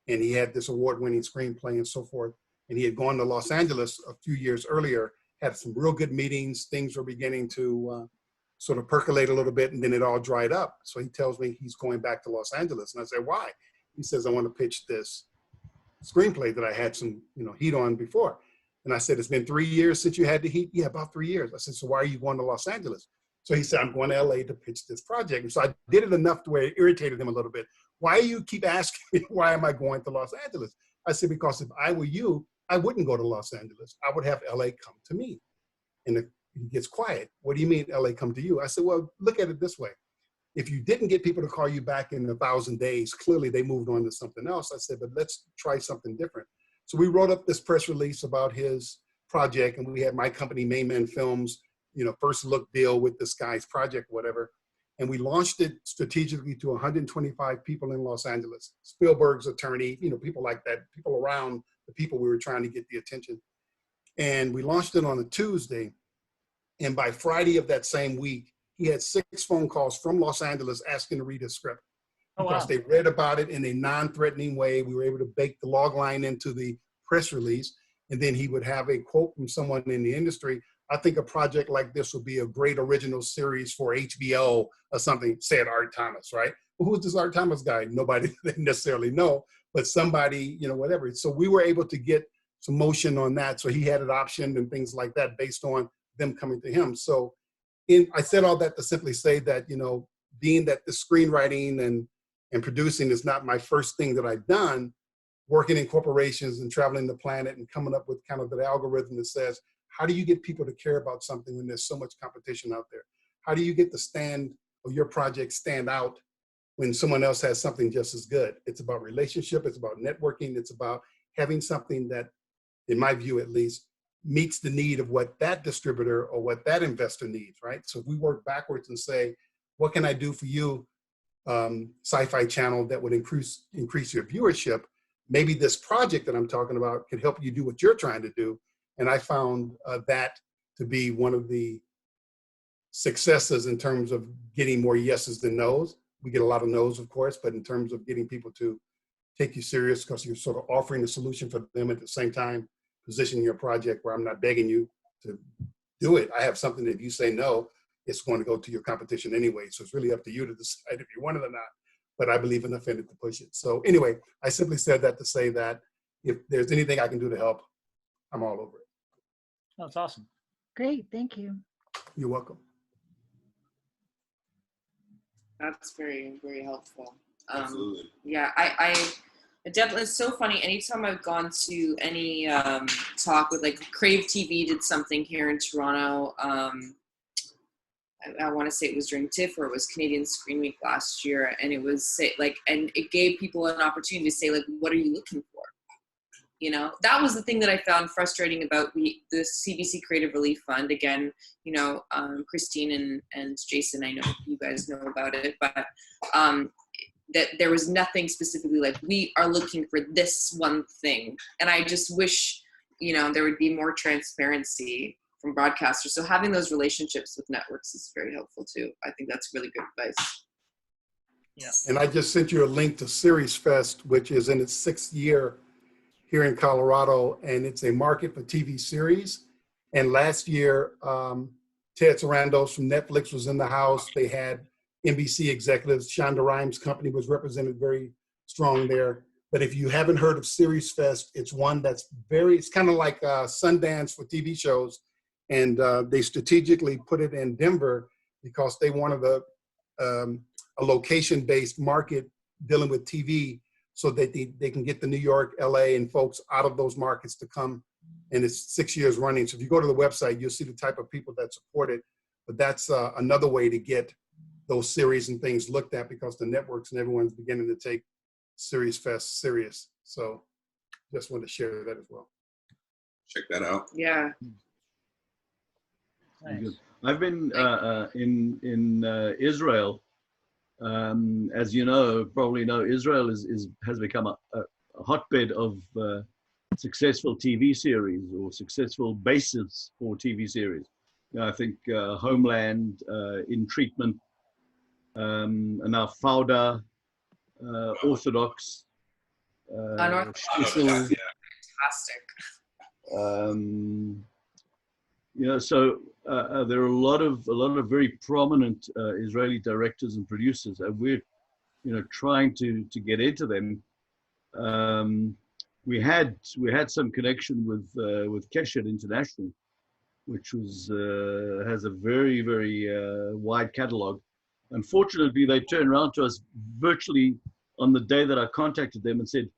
Speaker 5: and he had this award-winning screenplay and so forth. And he had gone to Los Angeles a few years earlier, had some real good meetings. Things were beginning to sort of percolate a little bit, and then it all dried up. So he tells me he's going back to Los Angeles. And I said, why? He says, I want to pitch this screenplay that I had some heat on before. And I said, it's been 3 years since you had the heat? Yeah, about 3 years. I said, so why are you going to Los Angeles? So he said, I'm going to LA to pitch this project. And so I did it enough to where it irritated him a little bit. Why do you keep asking me, why am I going to Los Angeles? I said, because if I were you, I wouldn't go to Los Angeles. I would have LA come to me. And he gets quiet. What do you mean LA come to you? I said, well, look at it this way. If you didn't get people to call you back in 1,000 days, clearly they moved on to something else. I said, but let's try something different. So we wrote up this press release about his project, and we had my company, Mainman Films, first look deal with this guy's project, whatever. And we launched it strategically to 125 people in Los Angeles. Spielberg's attorney, people like that, people around the people we were trying to get the attention. And we launched it on a Tuesday. And by Friday of that same week, he had 6 phone calls from Los Angeles asking to read his script.
Speaker 3: Oh,
Speaker 5: Because
Speaker 3: wow.
Speaker 5: they read about it in a non-threatening way. We were able to bake the log line into the press release. And then he would have a quote from someone in the industry. I think a project like this would be a great original series for HBO or something, said Art Thomas, right? Well, who's this Art Thomas guy? Nobody necessarily know, but somebody, whatever. So we were able to get some motion on that. So he had it optioned and things like that based on them coming to him. So I said all that to simply say that, being that the screenwriting and producing is not my first thing that I've done, working in corporations and traveling the planet and coming up with kind of the algorithm that says, how do you get people to care about something when there's so much competition out there? How do you get the stand or your project stand out when someone else has something just as good? It's about relationship, it's about networking, it's about having something that, in my view at least, meets the need of what that distributor or what that investor needs, right? So if we work backwards and say, what can I do for you, Sci-Fi Channel, that would increase your viewership? Maybe this project that I'm talking about can help you do what you're trying to do. And I found that to be one of the successes in terms of getting more yeses than nos. We get a lot of nos, of course, but in terms of getting people to take you serious because you're sort of offering a solution for them at the same time, positioning your project where I'm not begging you to do it. I have something that if you say no, it's going to go to your competition anyway. So it's really up to you to decide if you want it or not. But I believe enough in it to push it. So anyway, I simply said that to say that if there's anything I can do to help, I'm all over it.
Speaker 3: That's awesome.
Speaker 1: Great, thank you.
Speaker 5: You're welcome.
Speaker 4: That's very, very helpful.
Speaker 8: Absolutely.
Speaker 4: Yeah, I definitely, it's so funny. Anytime I've gone to any talk with, like, Crave TV did something here in Toronto. I want to say it was during TIFF or it was Canadian Screen Week last year. And it was and it gave people an opportunity to say, like, what are you looking for? That was the thing that I found frustrating about the CBC Creative Relief Fund. Again, Christine and Jason, I know you guys know about it, but that there was nothing specifically like, we are looking for this one thing. And I just wish, there would be more transparency from broadcasters. So having those relationships with networks is very helpful too. I think that's really good advice.
Speaker 3: Yeah.
Speaker 5: And I just sent you a link to Series Fest, which is in its 6th year here in Colorado, and it's a market for TV series. And last year, Ted Sarandos from Netflix was in the house. They had NBC executives. Shonda Rhimes' company was represented very strong there. But if you haven't heard of Series Fest, it's one that's it's kind of like Sundance for TV shows. And they strategically put it in Denver because they wanted a location-based market dealing with TV so that they can get the New York, LA, and folks out of those markets to come. And it's 6 years running. So if you go to the website, you'll see the type of people that support it. But that's another way to get those series and things looked at because the networks and everyone's beginning to take Series Fest serious. So just wanted to share that as well.
Speaker 8: Check that out.
Speaker 4: Yeah.
Speaker 3: Nice.
Speaker 2: I've been in Israel. As you know, probably know, Israel has become a hotbed of successful TV series or successful bases for TV series. I think Homeland, In Treatment, and now Fauda, Orthodox, Shtisel,
Speaker 4: Fantastic.
Speaker 2: So there are a lot of very prominent Israeli directors and producers, and we're trying to get into them. We had some connection with Keshet International, which has a very, very wide catalog. Unfortunately, they turned around to us virtually on the day that I contacted them and said,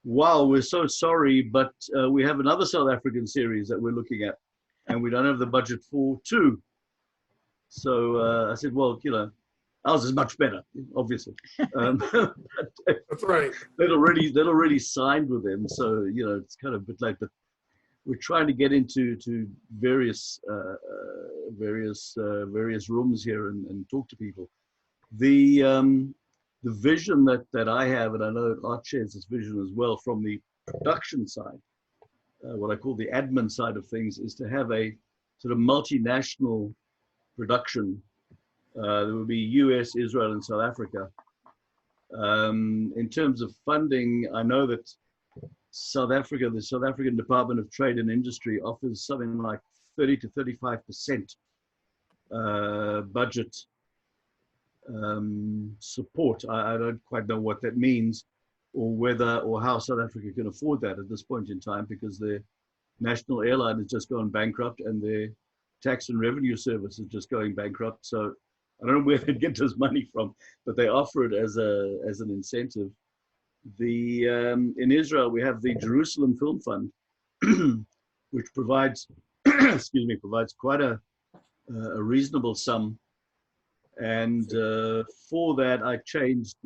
Speaker 2: "Wow, we're so sorry, but we have another South African series that we're looking at, and we don't have the budget for 2." So I said, "Well, ours is much better, obviously."
Speaker 5: That's right.
Speaker 2: They'd already signed with them, so it's kind of a bit late. But we're trying to get into various rooms here and talk to people. The vision that I have, and I know Art shares this vision as well from the production side, what I call the admin side of things, is to have a sort of multinational production. There would be US, Israel, and South Africa. In terms of funding, I know that South Africa, the South African Department of Trade and Industry offers something like 30 to 35% budget support. I don't quite know what that means, or whether or how South Africa can afford that at this point in time, because their national airline has just gone bankrupt and their tax and revenue service is just going bankrupt. So I don't know where they get this money from, but they offer it as an incentive. In Israel, we have the Jerusalem Film Fund, which provides, excuse me, provides quite a reasonable sum. And for that, I changed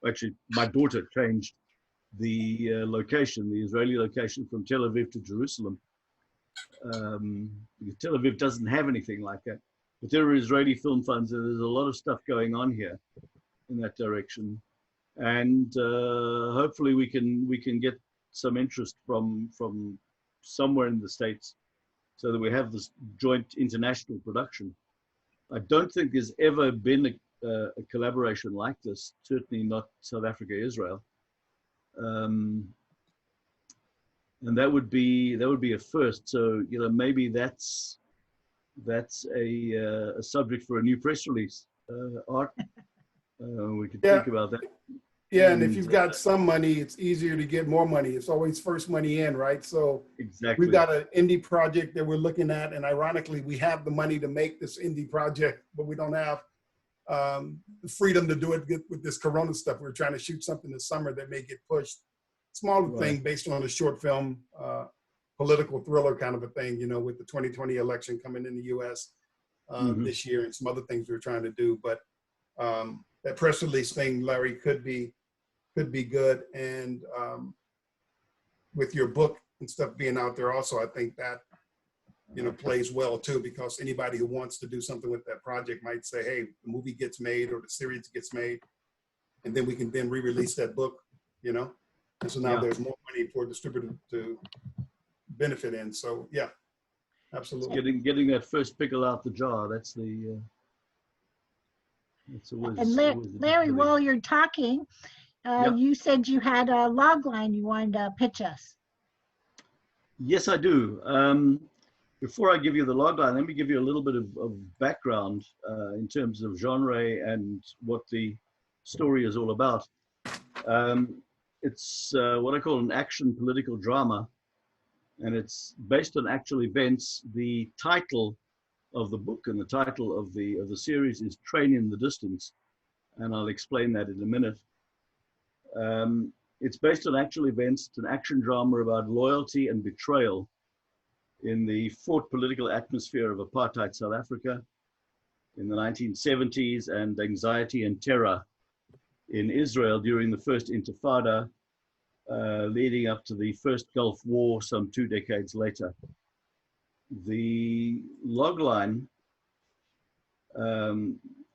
Speaker 2: actually, my daughter changed the location, the Israeli location, from Tel Aviv to Jerusalem. Tel Aviv doesn't have anything like that, but there are Israeli film funds, and there's a lot of stuff going on here in that direction. And hopefully we can get some interest from somewhere in the States, so that we have this joint international production. I don't think there's ever been a collaboration like this, certainly not South Africa, Israel. And that would be a first. So, you know, maybe that's a subject for a new press release, Art. We could think about that.
Speaker 5: Yeah, and if you've got some money, it's easier to get more money. It's always first money in, right? So
Speaker 2: exactly,
Speaker 5: we've got an indie project that we're looking at, and ironically, we have the money to make this indie project, but we don't have the freedom to do it with this Corona stuff. We're trying to shoot something this summer that may get pushed. Small thing based on a short film, political thriller kind of a thing, you know, with the 2020 election coming in the U.S. This year, and some other things we're trying to do. But that press release thing, Larry, could be good. And with your book and stuff being out there also, I think that, you know, plays well too, because anybody who wants to do something with that project might say, hey, the movie gets made or the series gets made, and then we can then re-release that book, you know? And so now there's more money for a distributor to benefit in. So yeah, absolutely.
Speaker 2: Getting that first pickle out the jar, that's the
Speaker 1: and Larry, while you're talking, you said you had a log line you wanted to pitch us.
Speaker 2: Yes, I do. Before I give you the log line, let me give you a little bit of background in terms of genre and what the story is all about. It's what I call an action political drama, and it's based on actual events. The title of the book and the title of the series is Train in the Distance, and I'll explain that in a minute. It's based on actual events. It's an action drama about loyalty and betrayal in the fraught political atmosphere of apartheid South Africa in the 1970s, and anxiety and terror in Israel during the first Intifada, leading up to the first Gulf War some 2 decades later. The logline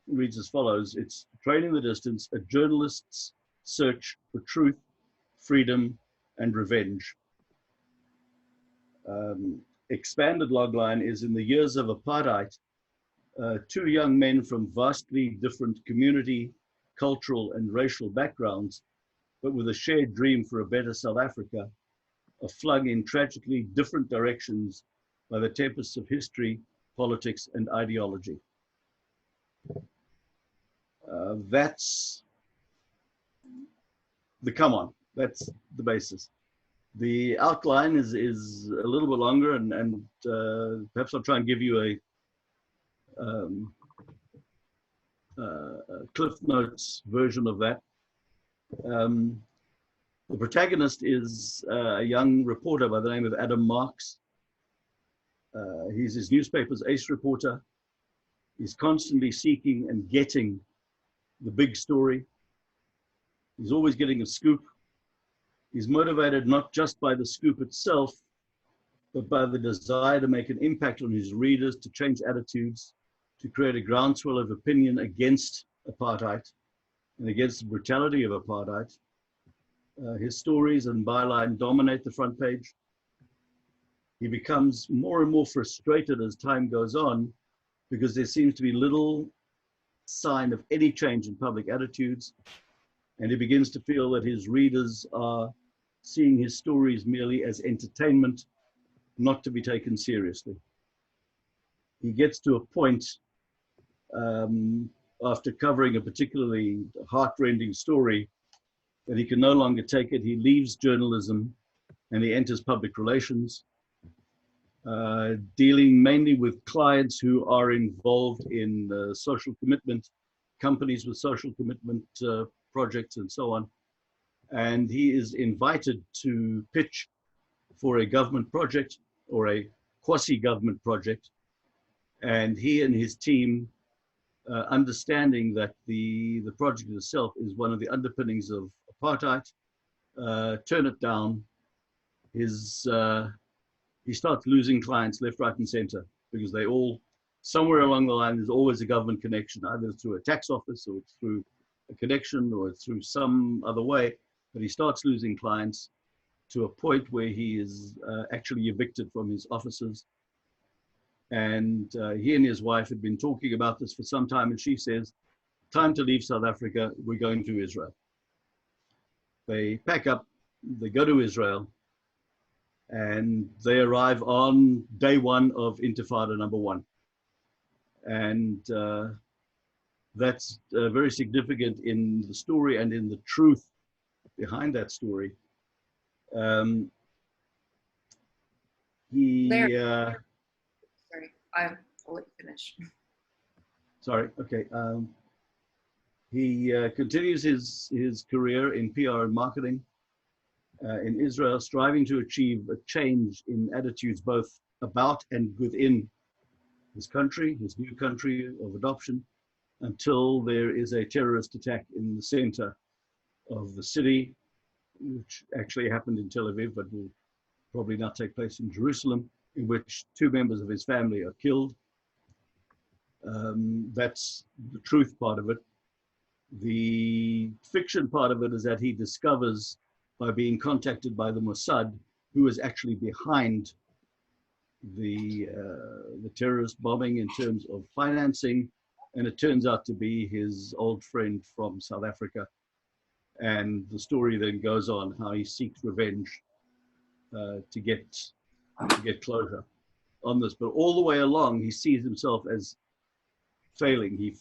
Speaker 2: reads as follows: it's Train in the Distance, a journalist's search for truth, freedom, and revenge. Expanded logline is in the years of apartheid, 2 young men from vastly different community, cultural, and racial backgrounds, but with a shared dream for a better South Africa, are flung in tragically different directions by the tempests of history, politics, and ideology. That's the come on. That's the basis. The outline is a little bit longer, and perhaps I'll try and give you a Cliff Notes version of that. The protagonist is a young reporter by the name of Adam Marks. He's his newspaper's ace reporter. He's constantly seeking and getting the big story. He's always getting a scoop. He's motivated not just by the scoop itself, but by the desire to make an impact on his readers, to change attitudes, to create a groundswell of opinion against apartheid and against the brutality of apartheid. His stories and byline dominate the front page. He becomes more and more frustrated as time goes on because there seems to be little sign of any change in public attitudes. And he begins to feel that his readers are seeing his stories merely as entertainment, not to be taken seriously. He gets to a point after covering a particularly heartrending story that he can no longer take it. He leaves journalism and he enters public relations, dealing mainly with clients who are involved in social commitment, companies with social commitment projects and so on. And he is invited to pitch for a government project or a quasi-government project. And he and his team, understanding that the project itself is one of the underpinnings of apartheid, turn it down. He starts losing clients left, right, and center because they all, somewhere along the line, there's always a government connection, either through a tax office or it's through a connection or it's through some other way. But he starts losing clients to a point where he is actually evicted from his offices. And he and his wife had been talking about this for some time, and she says, time to leave South Africa, we're going to Israel. They pack up, they go to Israel, and they arrive on day one of Intifada #1. And that's very significant in the story and in the truth behind that story.
Speaker 9: Sorry, I'll let you finish.
Speaker 2: Sorry, okay. He continues his career in PR and marketing in Israel, striving to achieve a change in attitudes both about and within his country, his new country of adoption, until there is a terrorist attack in the center of the city, which actually happened in Tel Aviv, but will probably not take place in Jerusalem, in which 2 members of his family are killed. That's the truth part of it. The fiction part of it is that he discovers, by being contacted by the Mossad, who is actually behind the terrorist bombing in terms of financing, and it turns out to be his old friend from South Africa. And the story then goes on how he seeks revenge to get closure on this. But all the way along, he sees himself as failing. He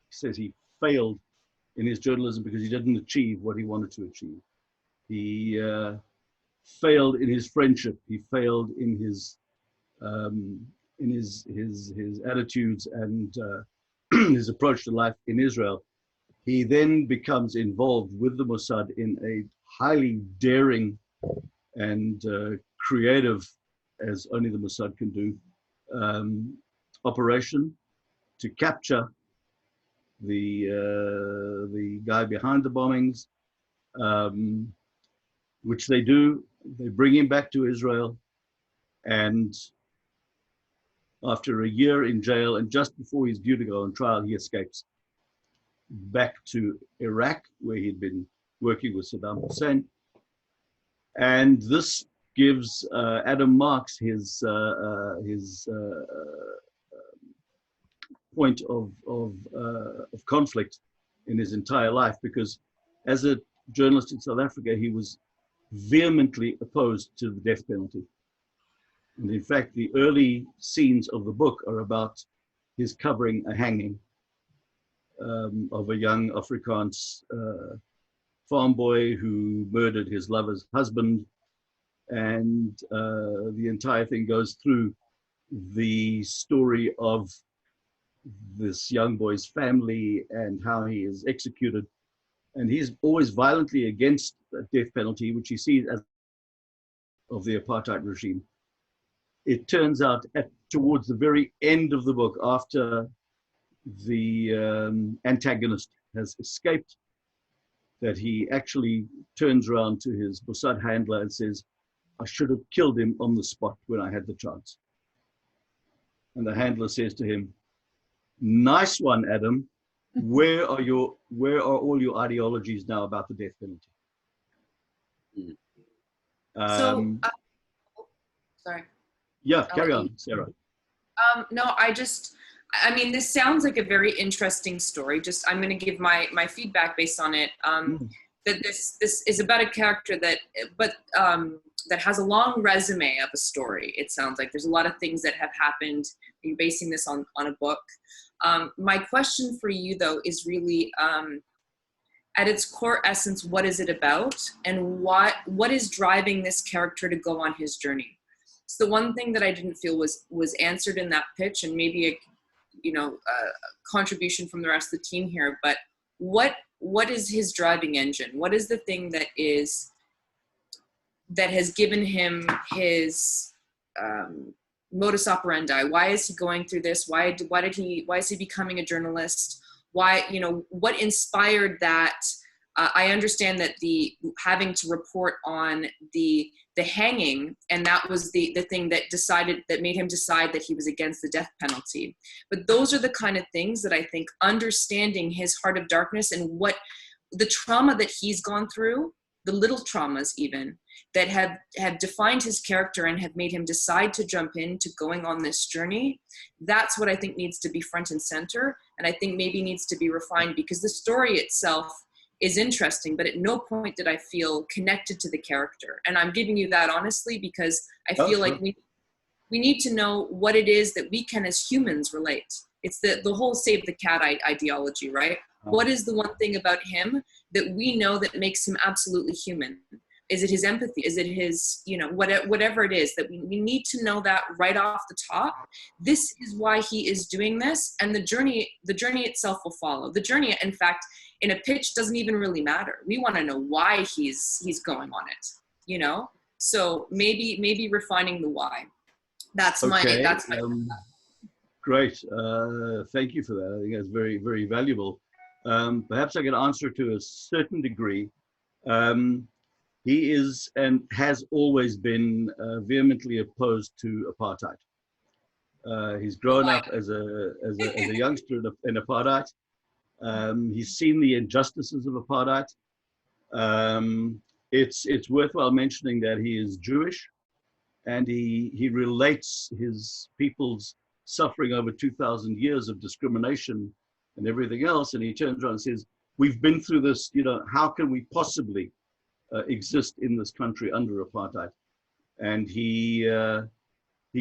Speaker 2: says he failed in his journalism because he didn't achieve what he wanted to achieve. He failed in his friendship. He failed in his attitudes and his approach to life in Israel. He then becomes involved with the Mossad in a highly daring and creative, as only the Mossad can do, operation to capture the guy behind the bombings, which they do. They bring him back to Israel, and after a year in jail and just before he's due to go on trial, he escapes back to Iraq, where he'd been working with Saddam Hussein. And this gives Adam Marks his point of conflict in his entire life, because as a journalist in South Africa, he was vehemently opposed to the death penalty. And in fact, the early scenes of the book are about his covering a hanging of a young Afrikaans farm boy who murdered his lover's husband. And the entire thing goes through the story of this young boy's family and how he is executed. And he's always violently against the death penalty, which he sees as of the apartheid regime. It turns out towards the very end of the book, after the antagonist has escaped, that he actually turns around to his Mossad handler and says, I should have killed him on the spot when I had the chance. And the handler says to him, nice one, Adam. Where are all your ideologies now about the death penalty?
Speaker 9: Sorry.
Speaker 2: Yeah, carry on, Sarah.
Speaker 9: No, I mean, this sounds like a very interesting story. I'm going to give my feedback based on it. That this is about a character that has a long resume of a story. It sounds like there's a lot of things that have happened. You're basing this on a book. My question for you, though, is really, at its core essence, what is it about, and what is driving this character to go on his journey? It's the one thing that I didn't feel was answered in that pitch, and maybe a contribution from the rest of the team here. But what is his driving engine? What is the thing that has given him his modus operandi? Why is he going through this? Why is he becoming a journalist? What inspired that? I understand that the having to report on the hanging, and that was the thing that made him decide that he was against the death penalty. But those are the kind of things that I think understanding his heart of darkness and what the trauma that he's gone through, the little traumas even, that have defined his character and have made him decide to jump into going on this journey. That's what I think needs to be front and center, and I think maybe needs to be refined, because the story itself is interesting, but at no point did I feel connected to the character. And I'm giving you that honestly, because I feel like we need to know what it is that we can as humans relate. It's the whole save the cat ideology, right? What is the one thing about him that we know that makes him absolutely human? Is it his empathy? Is it his, whatever it is, that we need to know that right off the top. This is why he is doing this, and the journey itself will follow. The journey, in fact, in a pitch doesn't even really matter. We want to know why he's going on it, So maybe refining the why. That's my
Speaker 2: great. Thank you for that. I think that's very, very valuable. Perhaps I can answer to a certain degree. He is and has always been vehemently opposed to apartheid. He's grown up as a youngster in apartheid. He's seen the injustices of apartheid. It's worthwhile mentioning that he is Jewish, and he relates his people's suffering over 2,000 years of discrimination and everything else, and he turns around and says, we've been through this, how can we possibly exist in this country under apartheid? And he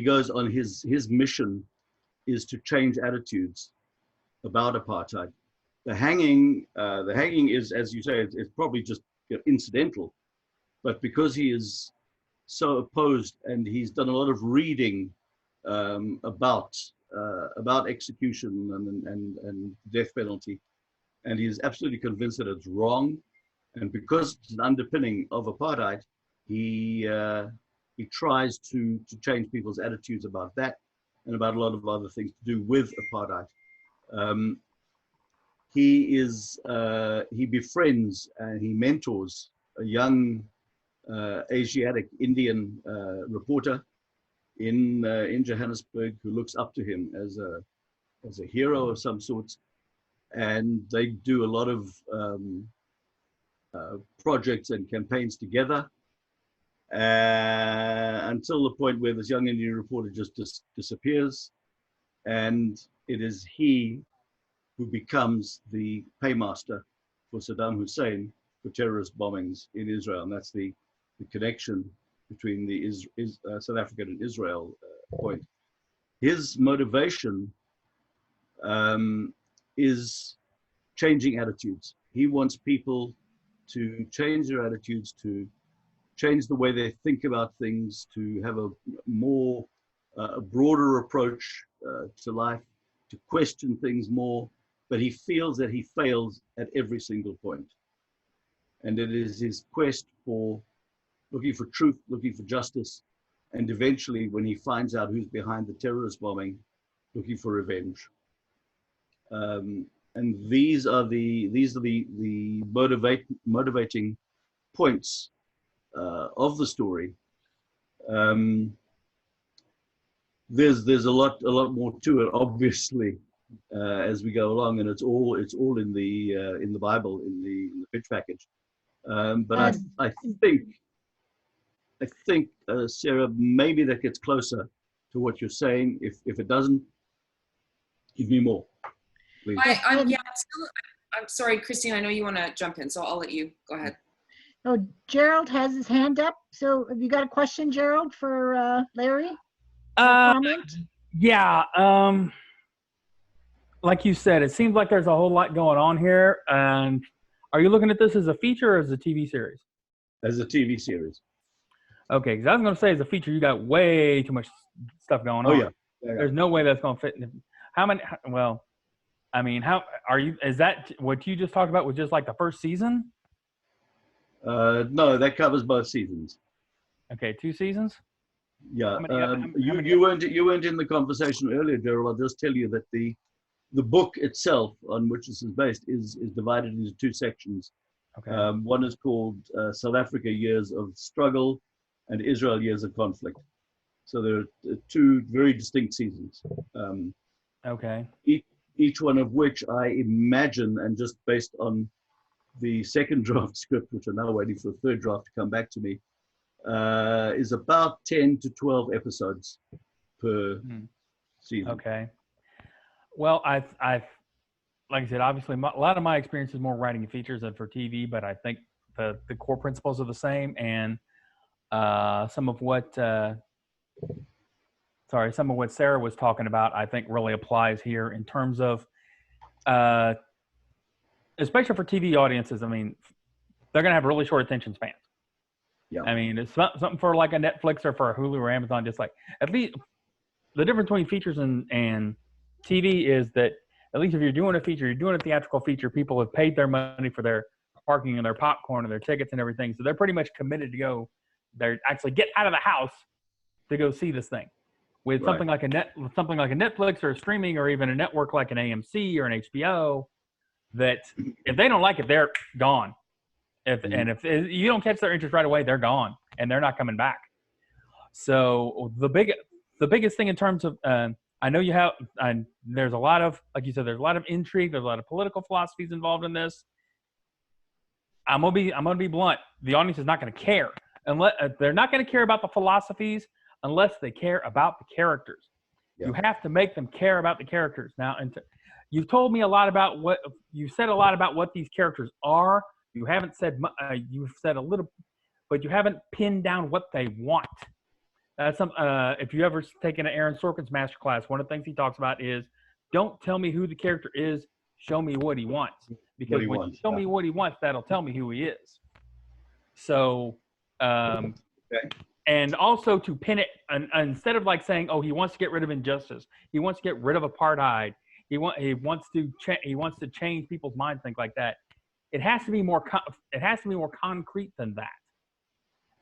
Speaker 2: goes on his mission is to change attitudes about apartheid. The hanging is, as you say, it's probably just incidental, but because he is so opposed, and he's done a lot of reading about execution and death penalty, and he is absolutely convinced that it's wrong. And because it's an underpinning of apartheid, he tries to change people's attitudes about that and about a lot of other things to do with apartheid. He befriends and he mentors a young Asiatic Indian reporter in Johannesburg who looks up to him as a hero of some sorts, and they do a lot of projects and campaigns together until the point where this young Indian reporter just disappears, and it is he who becomes the paymaster for Saddam Hussein for terrorist bombings in Israel. And that's the connection between the South African and Israel point. His motivation is changing attitudes. He wants people to change their attitudes, to change the way they think about things, to have a more a broader approach to life, to question things more. But he feels that he fails at every single point. And it is his quest for looking for truth, looking for justice, and eventually, when he finds out who's behind the terrorist bombing, looking for revenge. And these are the motivating points of the story. There's a lot more to it, obviously, as we go along, and it's all in the Bible, in the pitch package. But I think Sarah, maybe that gets closer to what you're saying. If it doesn't, give me more, please.
Speaker 9: I'm sorry, Christine, I know you want to jump in, so I'll let you go ahead.
Speaker 1: Oh, Gerald has his hand up. So have you got a question, Gerald, for Larry? Comment?
Speaker 6: Yeah. Like you said, it seems like there's a whole lot going on here. And are you looking at this as a feature or as a TV series?
Speaker 2: As a TV series.
Speaker 6: Okay, because I was going to say as a feature, you got way too much stuff going on.
Speaker 2: Oh, yeah.
Speaker 6: There's no way that's going to fit. How many? Well, I mean, how are you? Is that what you just talked about? Was just like the first season?
Speaker 2: No, that covers both seasons.
Speaker 6: Okay, 2 seasons.
Speaker 2: Yeah. You weren't in the conversation earlier, Gerald. I'll just tell you that the book itself, on which this is based, is divided into 2 sections.
Speaker 6: Okay.
Speaker 2: One is called South Africa Years of Struggle and Israel Years of Conflict. So there are 2 very distinct seasons.
Speaker 6: Okay.
Speaker 2: Each one of which I imagine, and just based on the second draft script, which I'm now waiting for the third draft to come back to me, is about 10 to 12 episodes per season.
Speaker 6: Okay. Well, I've like I said, obviously a lot of my experience is more writing features than for TV, but I think the core principles are the same, and some of what Sarah was talking about, I think really applies here in terms of, especially for TV audiences. I mean, they're going to have really short attention spans.
Speaker 2: Yeah.
Speaker 6: I mean, it's something for like a Netflix or for a Hulu or Amazon. Just like, at least the difference between features and TV is that at least if you're doing a feature, you're doing a theatrical feature, people have paid their money for their parking and their popcorn and their tickets and everything. So they're pretty much committed to go. They're actually get out of the house to go see this thing. With something like a Netflix or a streaming or even a network like an AMC or an HBO, that if they don't like it, they're gone. And if you don't catch their interest right away, they're gone and they're not coming back. So the biggest thing in terms of I know you have, there's a lot of, like you said, there's a lot of intrigue, there's a lot of political philosophies involved in this. I'm gonna be blunt. The audience is not going to care unless they're not going to care about the philosophies unless they care about the characters. Yeah. You have to make them care about the characters. Now, and you've told me a lot about what you said, a lot about what these characters are. You haven't said, you've said a little, but you haven't pinned down what they want. If you ever taken an Aaron Sorkin's masterclass, one of the things he talks about is, don't tell me who the character is, show me what he wants. Because when you show me what he wants, that'll tell me who he is. So, and also to pin it, instead of like saying, oh, he wants to get rid of injustice, he wants to get rid of apartheid, he wants to change people's minds, things like that. It has to be more concrete than that.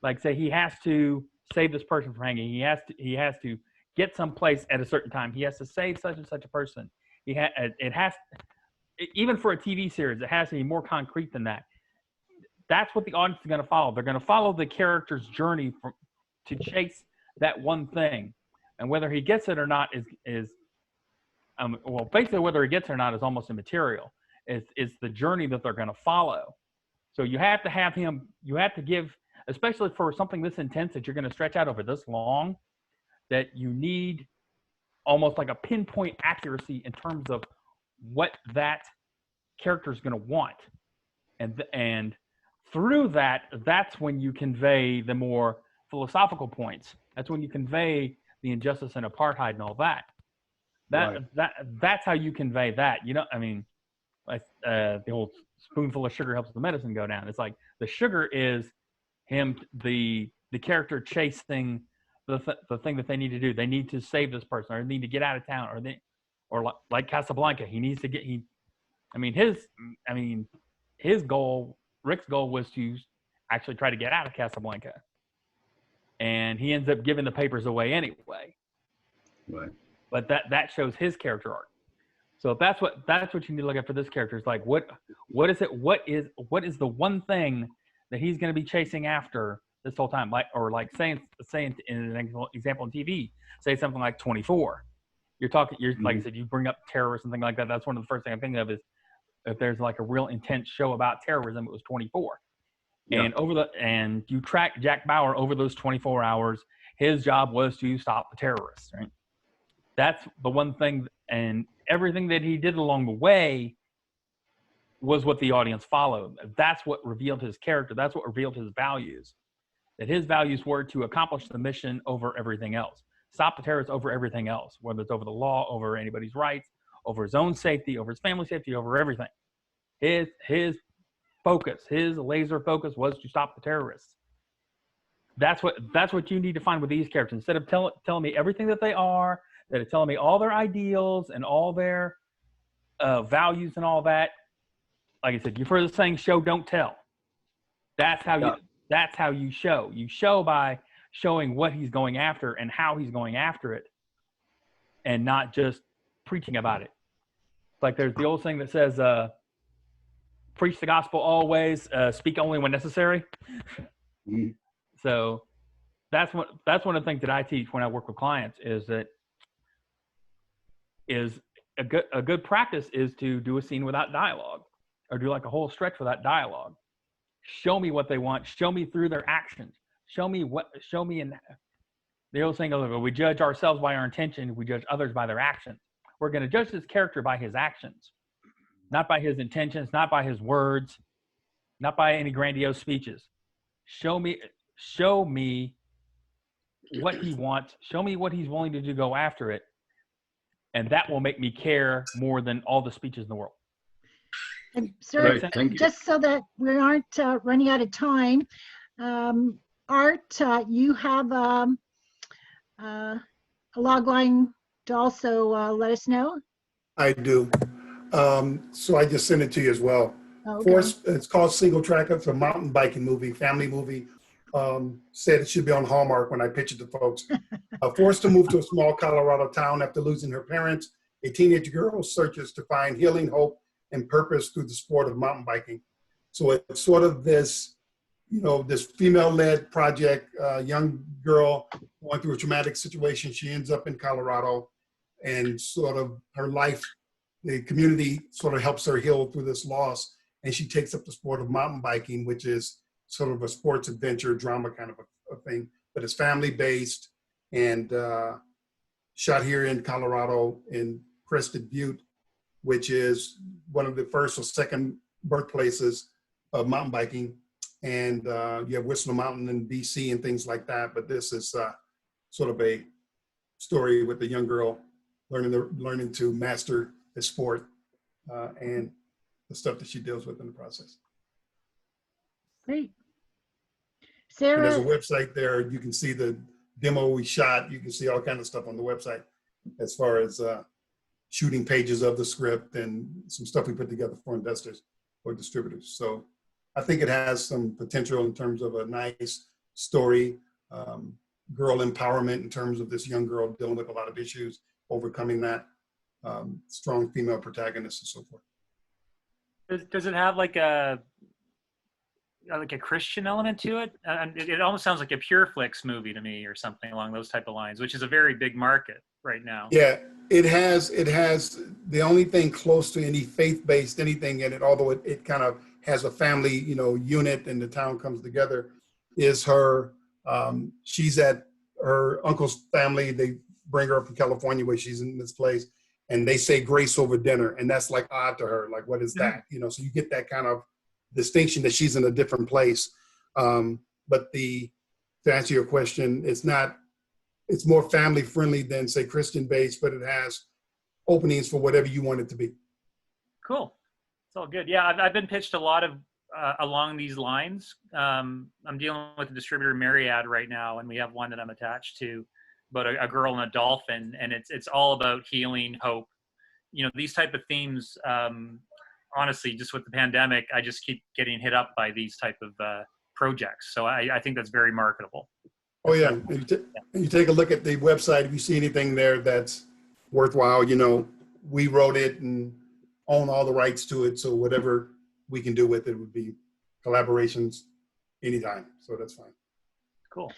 Speaker 6: Like say he has to save this person from hanging. He has to get someplace at a certain time. He has to save such and such a person. Even for a TV series, it has to be more concrete than that. That's what the audience is going to follow. They're going to follow the character's journey to chase that one thing, and whether he gets it or not is basically whether he gets it or not is almost immaterial. It's the journey that they're going to follow. So you have to have him. You have to give, especially for something this intense that you're going to stretch out over this long, that you need almost like a pinpoint accuracy in terms of what that character is going to want. And through that, that's when you convey the more philosophical points. That's when you convey the injustice and apartheid and all that. That's how you convey that. You know, I mean, like the whole spoonful of sugar helps the medicine go down. It's like the sugar is him, the character chasing the thing that they need to do. They need to save this person, or need to get out of town, or like Casablanca, he needs to get his goal, Rick's goal, was to actually try to get out of Casablanca, and he ends up giving the papers away anyway.
Speaker 2: Right.
Speaker 6: But that shows his character arc. So that's what you need to look at for this character. Is like what is it? What is the one thing that he's going to be chasing after this whole time, like saying in an example on TV, say something like 24. You're like I said, you bring up terrorists and things like that. That's one of the first things I'm thinking of is if there's like a real intense show about terrorism, it was 24.
Speaker 2: Yeah.
Speaker 6: And you track Jack Bauer over those 24 hours. His job was to stop the terrorists, right? That's the one thing, and everything that he did along the way was what the audience followed. That's what revealed his character. That's what revealed his values. That his values were to accomplish the mission over everything else. Stop the terrorists over everything else, whether it's over the law, over anybody's rights, over his own safety, over his family safety, over everything. His focus, his laser focus was to stop the terrorists. That's what you need to find with these characters. Instead of telling me everything that they are, that are telling me all their ideals and all their values and all that. Like I said, you've heard the saying, "Show, don't tell." That's how you show. You show by showing what he's going after and how he's going after it, and not just preaching about it. Like there's the old saying that says, "Preach the gospel always, speak only when necessary."
Speaker 2: Mhm.
Speaker 6: So that's one of the things that I teach when I work with clients is a good practice is to do a scene without dialogue, or do like a whole stretch without dialogue. Show me what they want. Show me through their actions. Show me in the old saying, we judge ourselves by our intention. We judge others by their actions. We're going to judge this character by his actions, not by his intentions, not by his words, not by any grandiose speeches. Show me what he wants. Show me what he's willing to do, go after it. And that will make me care more than all the speeches in the world.
Speaker 1: And sir,
Speaker 2: Great, thank you.
Speaker 1: just so that we aren't running out of time, Art, you have a log line to also let us know?
Speaker 5: I do. So I just sent it to you as well.
Speaker 1: Okay.
Speaker 5: It's called Single Track. It's a mountain biking movie, family movie. Said it should be on Hallmark when I pitch it to folks. Forced to move to a small Colorado town after losing her parents, a teenage girl searches to find healing, hope, and purpose through the sport of mountain biking. So it's sort of this, this female-led project, young girl going through a traumatic situation. She ends up in Colorado, and sort of her life, the community sort of helps her heal through this loss. And she takes up the sport of mountain biking, which is sort of a sports adventure drama kind of a thing, but it's family-based and shot here in Colorado in Crested Butte, which is one of the first or second birthplaces of mountain biking. And you have Whistler Mountain in BC and things like that. But this is sort of a story with a young girl learning to master the sport and the stuff that she deals with in the process.
Speaker 1: Great.
Speaker 5: And there's a
Speaker 1: Sarah,
Speaker 5: website there. You can see the demo we shot. You can see all kinds of stuff on the website as far as shooting pages of the script and some stuff we put together for investors or distributors. So I think it has some potential in terms of a nice story, girl empowerment in terms of this young girl dealing with a lot of issues, overcoming that, strong female protagonist and so forth.
Speaker 3: Does it have like a Christian element to it? It almost sounds like a Pure Flix movie to me, or something along those type of lines, which is a very big market right now.
Speaker 5: Yeah, it has the only thing close to any faith-based anything in it, although it kind of has a family, unit and the town comes together, is her, she's at her uncle's family. They bring her up from California where she's in this place, and they say grace over dinner. And that's like odd to her. Like, what is that? So you get that kind of distinction that she's in a different place. But to answer your question, it's more family friendly than say Christian based, but it has openings for whatever you want it to be.
Speaker 3: Cool. It's all good. Yeah, I've been pitched a lot of along these lines. I'm dealing with the distributor Myriad right now, and we have one that I'm attached to about a girl and a dolphin, and it's all about healing, hope. These type of themes. Honestly, just with the pandemic, I just keep getting hit up by these type of projects. So I think that's very marketable.
Speaker 5: Oh yeah, and you take a look at the website. If you see anything there that's worthwhile, we wrote it and own all the rights to it. So whatever we can do with it would be collaborations anytime. So that's fine.
Speaker 3: Cool.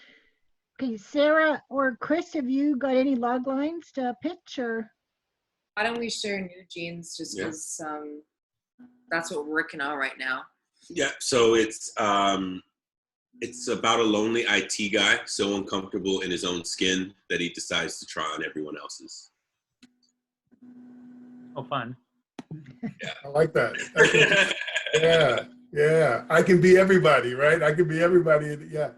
Speaker 1: Okay, Sarah or Chris, have you got any log lines to pitch or?
Speaker 9: Why don't we share New Jeans just
Speaker 8: Yeah.
Speaker 9: because that's what we're working on right now.
Speaker 8: Yeah, so it's about a lonely IT guy, so uncomfortable in his own skin that he decides to try on everyone else's.
Speaker 3: Oh, fun.
Speaker 5: I like that. Yeah. I can be everybody, right? I can be everybody. Yeah.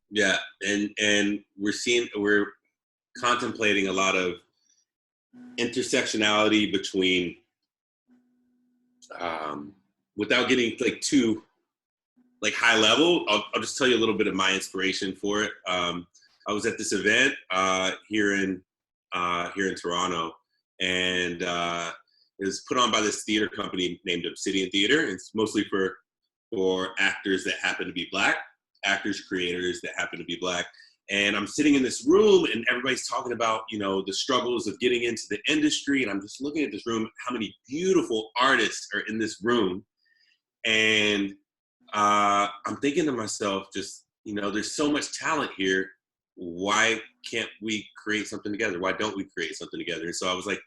Speaker 8: Yeah, and we're contemplating a lot of intersectionality between, without getting like too like high level, I'll just tell you a little bit of my inspiration for it. I was at this event here in Toronto, and it was put on by this theater company named Obsidian Theater. It's mostly for actors that happen to be Black, actors, creators that happen to be Black. And I'm sitting in this room and everybody's talking about, the struggles of getting into the industry. And I'm just looking at this room, how many beautiful artists are in this room. And I'm thinking to myself, there's so much talent here. Why can't we create something together? Why don't we create something together? And so I was like,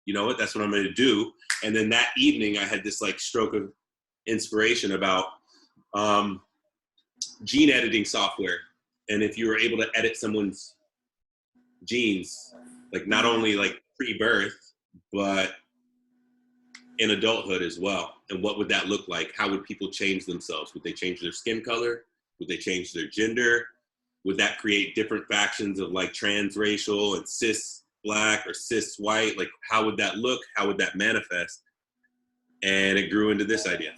Speaker 8: you know what, that's what I'm going to do. And then that evening I had this like stroke of inspiration about gene editing software. And if you were able to edit someone's genes, like not only like pre-birth, but in adulthood as well. And what would that look like? How would people change themselves? Would they change their skin color? Would they change their gender? Would that create different factions of like transracial and cis Black or cis white? Like how would that look? How would that manifest? And it grew into this idea.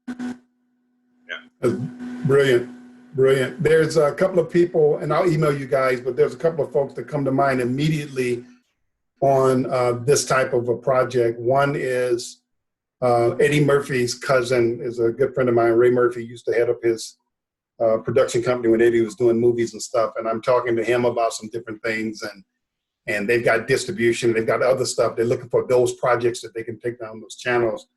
Speaker 8: Yeah.
Speaker 5: Brilliant. There's a couple of people, and I'll email you guys, but there's a couple of folks that come to mind immediately on this type of a project. One is Eddie Murphy's cousin is a good friend of mine. Ray Murphy used to head up his production company when Eddie was doing movies and stuff. And I'm talking to him about some different things, and they've got distribution, they've got other stuff. They're looking for those projects that they can take down those channels.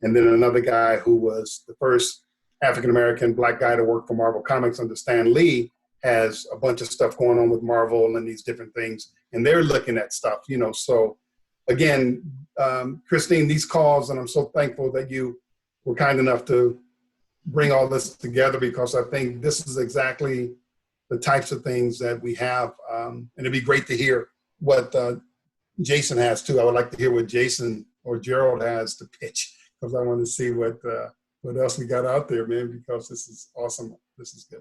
Speaker 5: And then another guy who was the first African-American Black guy to work for Marvel Comics under Stan Lee has a bunch of stuff going on with Marvel and these different things. And they're looking at stuff, So again, Christine, these calls, and I'm so thankful that you were kind enough to bring all this together, because I think this is exactly the types of things that we have. And it'd be great to hear what Jason has too. I would like to hear what Jason or Gerald has to pitch, because I want to see what else we got out there, man, because this is awesome. This is good.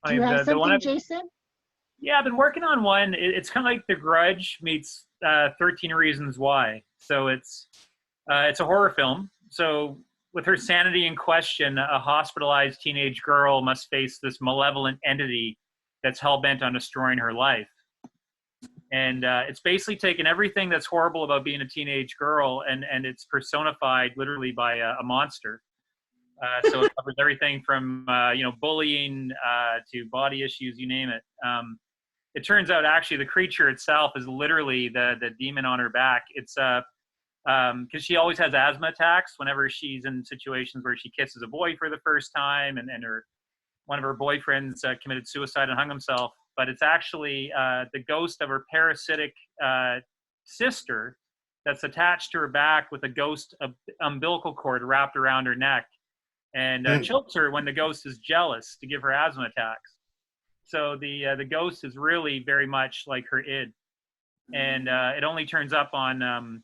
Speaker 1: Do you have something, Jason?
Speaker 3: Yeah, I've been working on one. It's kind of like The Grudge meets 13 Reasons Why. So it's a horror film. So with her sanity in question, a hospitalized teenage girl must face this malevolent entity that's hell-bent on destroying her life. And it's basically taken everything that's horrible about being a teenage girl, and it's personified literally by a monster. So it covers everything from bullying to body issues, you name it. It turns out actually the creature itself is literally the demon on her back. It's because she always has asthma attacks whenever she's in situations where she kisses a boy for the first time, and one of her boyfriends committed suicide and hung himself. But it's actually the ghost of her parasitic sister that's attached to her back with a ghost of umbilical cord wrapped around her neck, and chokes her when the ghost is jealous to give her asthma attacks. So the ghost is really very much like her id, and it only turns up on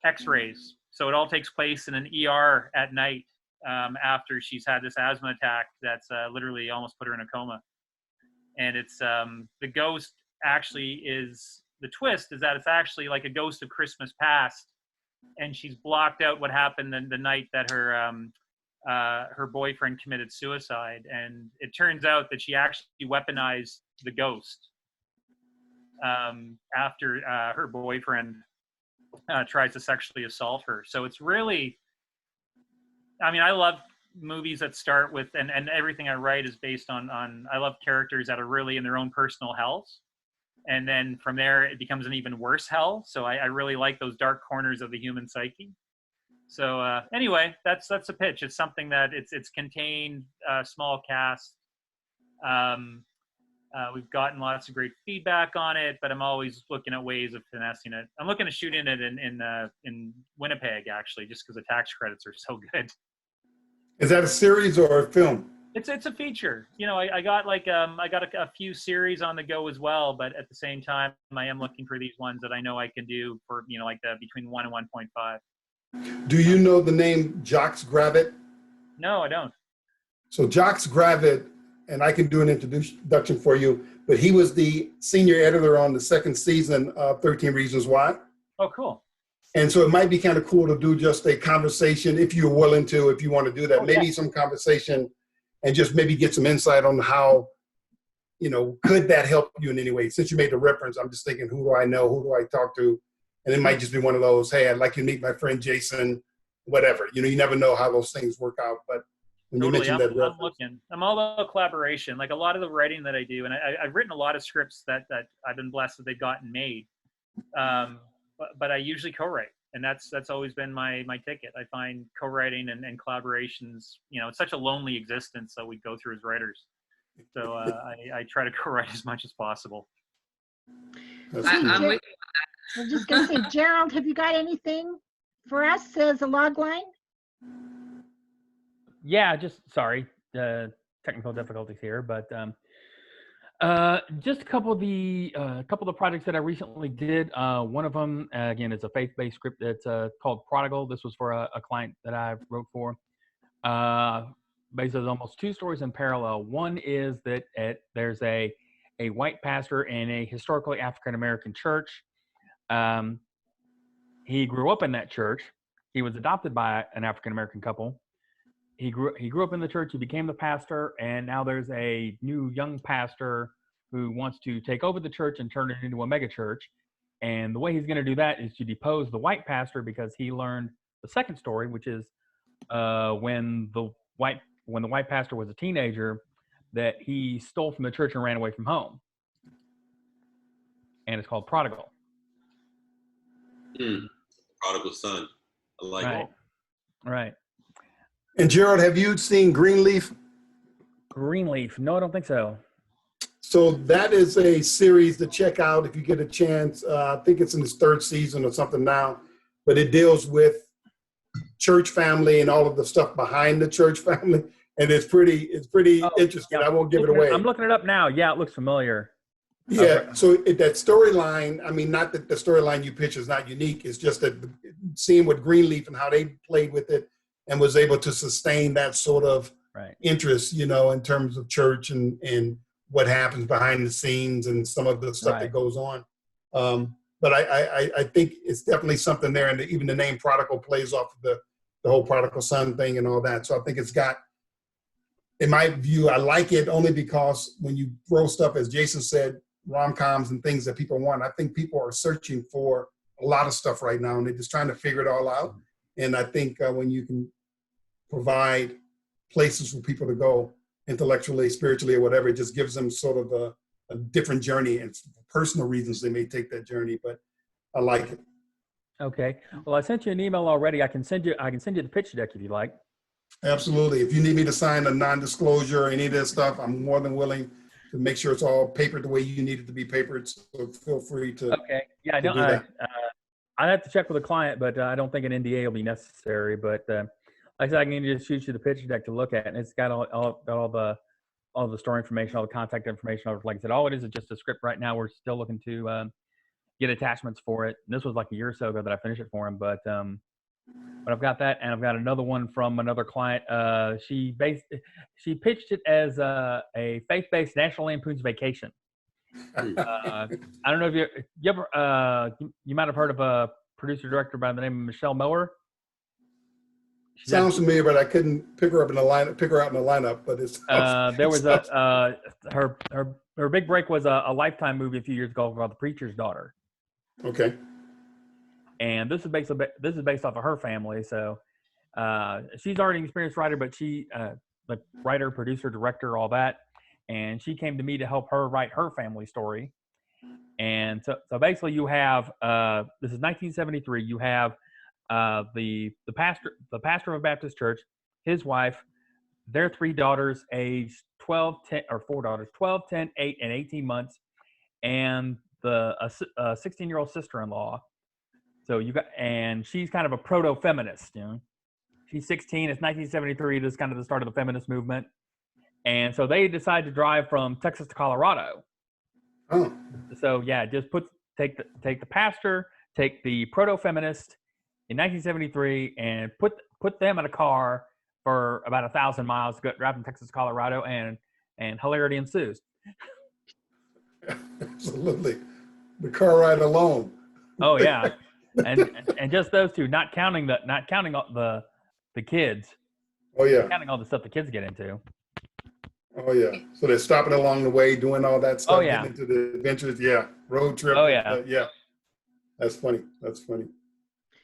Speaker 3: X-rays. So it all takes place in an ER at night after she's had this asthma attack that's literally almost put her in a coma. And it's the ghost actually is, the twist is that it's actually like a ghost of Christmas past, and she's blocked out what happened the night that her boyfriend committed suicide. And it turns out that she actually weaponized the ghost after her boyfriend tries to sexually assault her. So it's really, I love movies that start with, and everything I write is based on I love characters that are really in their own personal hells, and then from there it becomes an even worse hell. So I really like those dark corners of the human psyche. So anyway, that's a pitch. It's something that it's contained, small cast, We've gotten lots of great feedback on it, but I'm always looking at ways of finessing it. I'm looking to shoot in it in Winnipeg, actually, just because the tax credits are so good.
Speaker 5: Is that a series or a film?
Speaker 3: It's a feature. You know, I got a few series on the go as well, but at the same time, I am looking for these ones that I know I can do for, you know, like the between 1 and 1.5.
Speaker 5: Do you know the name Jacques Gravitt?
Speaker 3: No, I don't.
Speaker 5: So Jacques Gravitt, and I can do an introduction for you, but he was the senior editor on the second season of 13 Reasons Why.
Speaker 3: Oh, cool.
Speaker 5: And so it might be kind of cool to do just a conversation, if you're willing to, if you want to do that, maybe some conversation and just maybe get some insight on how, you know, could that help you in any way? Since you made the reference, I'm just thinking, who do I know? Who do I talk to? And it might just be one of those, hey, I'd like you to meet my friend Jason, whatever. You know, you never know how those things work out. But when you mentioned that reference,
Speaker 3: I'm all about collaboration. Like a lot of the writing that I do, and I've written a lot of scripts that I've been blessed that they've gotten made. But I usually co-write, and that's always been my ticket. I find co-writing and collaborations, you know, it's such a lonely existence that we go through as writers. So I try to co-write as much as possible.
Speaker 9: I'm with
Speaker 1: I was just going to say, Gerald, have you got anything for us as a log line?
Speaker 6: Yeah, just sorry, technical difficulties here, but just a couple of the projects that I recently did. One of them, again, is a faith-based script that's called Prodigal. This was for a client that I wrote for. Basically, almost two stories in parallel. One is that there's a white pastor in a historically African-American church. He grew up in that church. He was adopted by an African-American couple. He grew up in the church. He became the pastor, and now there's a new young pastor who wants to take over the church and turn it into a mega church. And the way he's going to do that is to depose the white pastor, because he learned the second story, which is when the white pastor was a teenager, that he stole from the church and ran away from home. And it's called Prodigal.
Speaker 8: Prodigal son. I like it.
Speaker 6: Right.
Speaker 5: and Gerald, have you seen Greenleaf?
Speaker 6: Greenleaf? No, I don't think so.
Speaker 5: So that is a series to check out if you get a chance. I think it's in its third season or something now, but it deals with church family and all of the stuff behind the church family, and it's pretty interesting.
Speaker 6: Yeah.
Speaker 5: I won't give it away.
Speaker 6: I'm looking it up now. Yeah, it looks familiar.
Speaker 5: Yeah,
Speaker 6: Okay.
Speaker 5: so that storyline, I mean, not that the storyline you pitch is not unique, it's just that seeing what Greenleaf and how they played with it and was able to sustain that sort of interest, you know, in terms of church and what happens behind the scenes and some of the stuff that goes on. But I think it's definitely something there, and even the name Prodigal plays off of the whole prodigal son thing and all that. So I think it's got, in my view, I like it only because when you throw stuff, as Jason said, rom-coms and things that people want, I think people are searching for a lot of stuff right now, and they're just trying to figure it all out. And I think when you can provide places for people to go intellectually, spiritually, or whatever, it just gives them sort of a different journey, and for personal reasons they may take that journey, but I like it.
Speaker 6: Okay. Well, I sent you an email already. I can send you the pitch deck if you like.
Speaker 5: Absolutely. If you need me to sign a non-disclosure or any of that stuff, I'm more than willing to make sure it's all papered the way you need it to be papered. So feel free to.
Speaker 6: Okay. Yeah, I have to check with the client, but I don't think an NDA will be necessary. But like I said, I can just shoot you the pitch deck to look at, and it's got all the story information, all the contact information. Like I said, all it is just a script right now. We're still looking to get attachments for it. And this was like a year or so ago that I finished it for him, but I've got that, and I've got another one from another client. She pitched it as a faith-based National Lampoon's Vacation. I don't know if you ever you might have heard of a producer director by the name of Michelle Miller.
Speaker 5: Sounds familiar, but I couldn't pick her out in the lineup. But it's
Speaker 6: there was her big break was a Lifetime movie a few years ago called The Preacher's Daughter.
Speaker 5: Okay.
Speaker 6: And this is based off of her family. So she's already an experienced writer, but she like writer, producer, director, all that. And she came to me to help her write her family story. And so basically you have this is 1973. You have the pastor of a Baptist church, his wife, their 3 daughters, aged 12, 10, or 4 daughters, 12, 10, 8, and 18 months, and a 16-year-old sister-in-law. So and she's kind of a proto-feminist, you know. She's 16. It's 1973. This is kind of the start of the feminist movement. And so they decide to drive from Texas to Colorado.
Speaker 5: Oh,
Speaker 6: So yeah, just take the pastor, take the proto-feminist in 1973, and put them in a car for about 1,000 miles to go drive from Texas to Colorado, and hilarity ensues.
Speaker 5: absolutely. The car ride alone.
Speaker 6: Oh yeah, and just those two, not counting all the kids,
Speaker 5: Oh yeah.
Speaker 6: counting all the stuff the kids get into.
Speaker 5: Oh yeah. So they're stopping along the way, doing all that stuff,
Speaker 6: Oh, yeah.
Speaker 5: getting into the adventures. Yeah. Road trip.
Speaker 6: Oh, yeah.
Speaker 5: Yeah. That's funny. That's funny.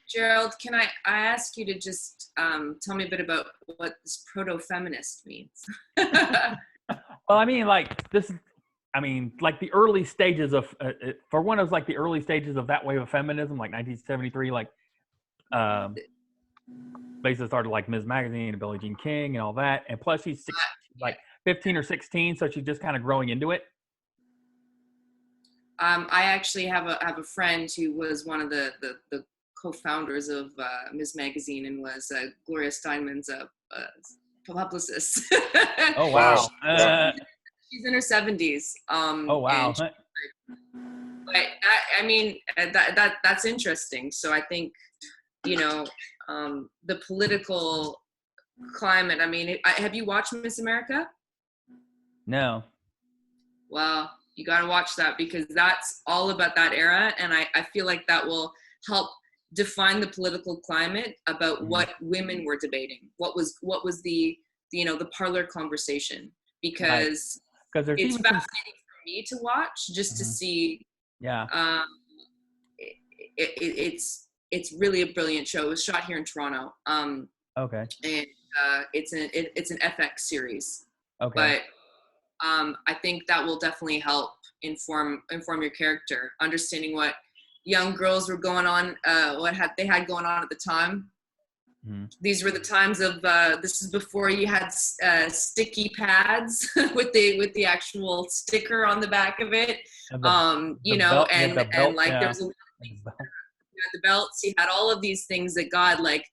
Speaker 9: Gerald, can I ask you to just tell me a bit about what this proto-feminist means?
Speaker 6: Well, I mean, like this. I mean, like the early stages of, for one, it was like the early stages of that wave of feminism, like 1973, like, basically started like Ms. Magazine and Billie Jean King and all that. And plus she's like 15 or 16, so she's just kind of growing into it.
Speaker 9: I actually have a friend who was one of the co-founders of Ms. Magazine and was Gloria Steinemann's publicist.
Speaker 6: Oh, wow.
Speaker 9: She's in her 70s.
Speaker 6: Oh, wow.
Speaker 9: But I mean, that's interesting. So I think, you know, the political climate. I mean, have you watched Miss America?
Speaker 6: No.
Speaker 9: Well, you got to watch that because that's all about that era. And I feel like that will help define the political climate about what women were debating. What was the, you know, the parlor conversation, because it's fascinating for me to watch just to see.
Speaker 6: Yeah.
Speaker 9: It's really a brilliant show. It was shot here in Toronto.
Speaker 6: Okay.
Speaker 9: And it's an FX series.
Speaker 6: Okay.
Speaker 9: But I think that will definitely help inform your character, understanding what young girls were going on, they had going on at the time. Mm-hmm. These were the times of this is before you had sticky pads with the actual sticker on the back of it. You know, and like there was the belts. You had all of these things that God, like,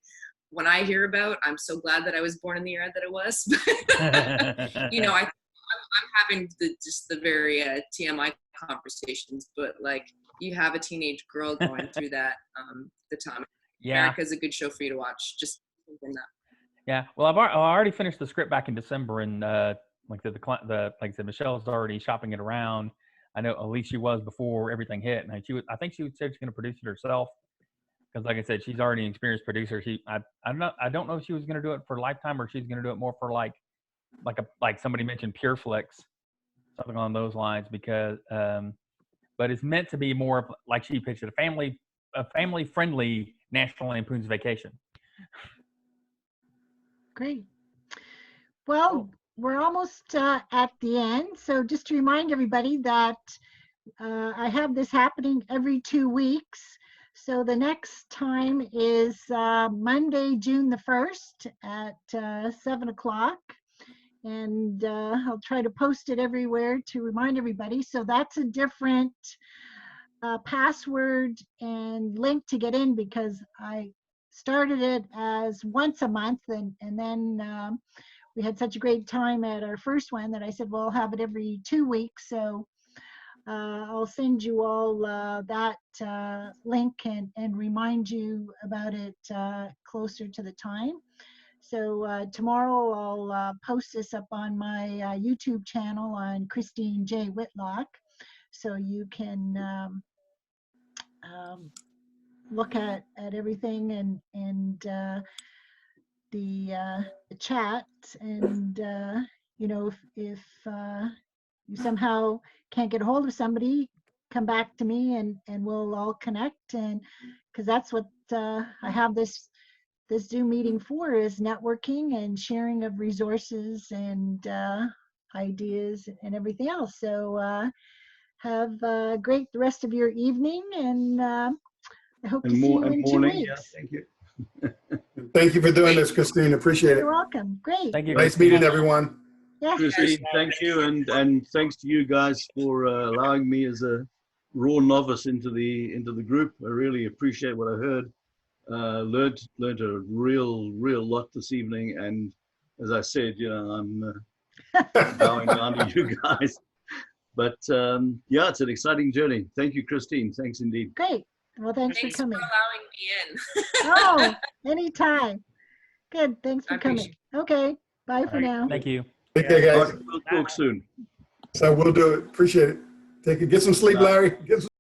Speaker 9: when I hear about, I'm so glad that I was born in the era that it was. You know, I'm having just the very TMI conversations, but like you have a teenage girl going through that the time. Yeah, America's a good show for you to watch. Just from that.
Speaker 6: Yeah, well, I already finished the script back in December, and like I said, Michelle's already shopping it around. I know at least she was before everything hit, and I think she said she's going to produce it herself. Because, like I said, she's already an experienced producer. I don't know if she was going to do it for Lifetime or she's going to do it more for like somebody mentioned PureFlix, something along those lines. Because, but it's meant to be more like she pitched it, a family friendly National Lampoon's Vacation.
Speaker 1: Great. Well, we're almost at the end. So just to remind everybody that I have this happening every 2 weeks. So the next time is Monday, June the 1st at 7 o'clock. And I'll try to post it everywhere to remind everybody. So that's a different password and link to get in, because I started it as once a month. And then we had such a great time at our first one that I said, well, I'll have it every 2 weeks. So I'll send you all that link and remind you about it closer to the time. So tomorrow I'll post this up on my YouTube channel on Christine J. Whitlock, so you can look at everything and the chat. And you know, if you somehow can't get a hold of somebody, come back to me and we'll all connect. And because that's what I have this Zoom meeting for, is networking and sharing of resources and ideas and everything else. So have a great rest of your evening, and I hope to see you in 2 weeks.
Speaker 2: Yeah, thank you.
Speaker 5: Thank you for doing this, Christine. Appreciate it.
Speaker 1: You're welcome. Great.
Speaker 6: Thank you.
Speaker 5: Nice meeting everyone.
Speaker 1: Yeah.
Speaker 2: Christine, thank you, and thanks to you guys for allowing me as a raw novice into the group. I really appreciate what I heard. Learned a real lot this evening, and as I said, I'm bowing down to you guys. But yeah, it's an exciting journey. Thank you, Christine. Thanks indeed.
Speaker 1: Great. Well, thanks
Speaker 9: Thanks
Speaker 1: for
Speaker 9: for
Speaker 1: coming.
Speaker 9: allowing me in.
Speaker 1: Oh, anytime. Good. Thanks for
Speaker 9: I
Speaker 1: coming. Okay. Bye for
Speaker 6: All right,
Speaker 1: now.
Speaker 6: thank you.
Speaker 5: Okay,
Speaker 2: All
Speaker 5: guys.
Speaker 2: right, we'll talk soon.
Speaker 5: So we'll do it. Appreciate it. Take it. Get some sleep, Larry. Get some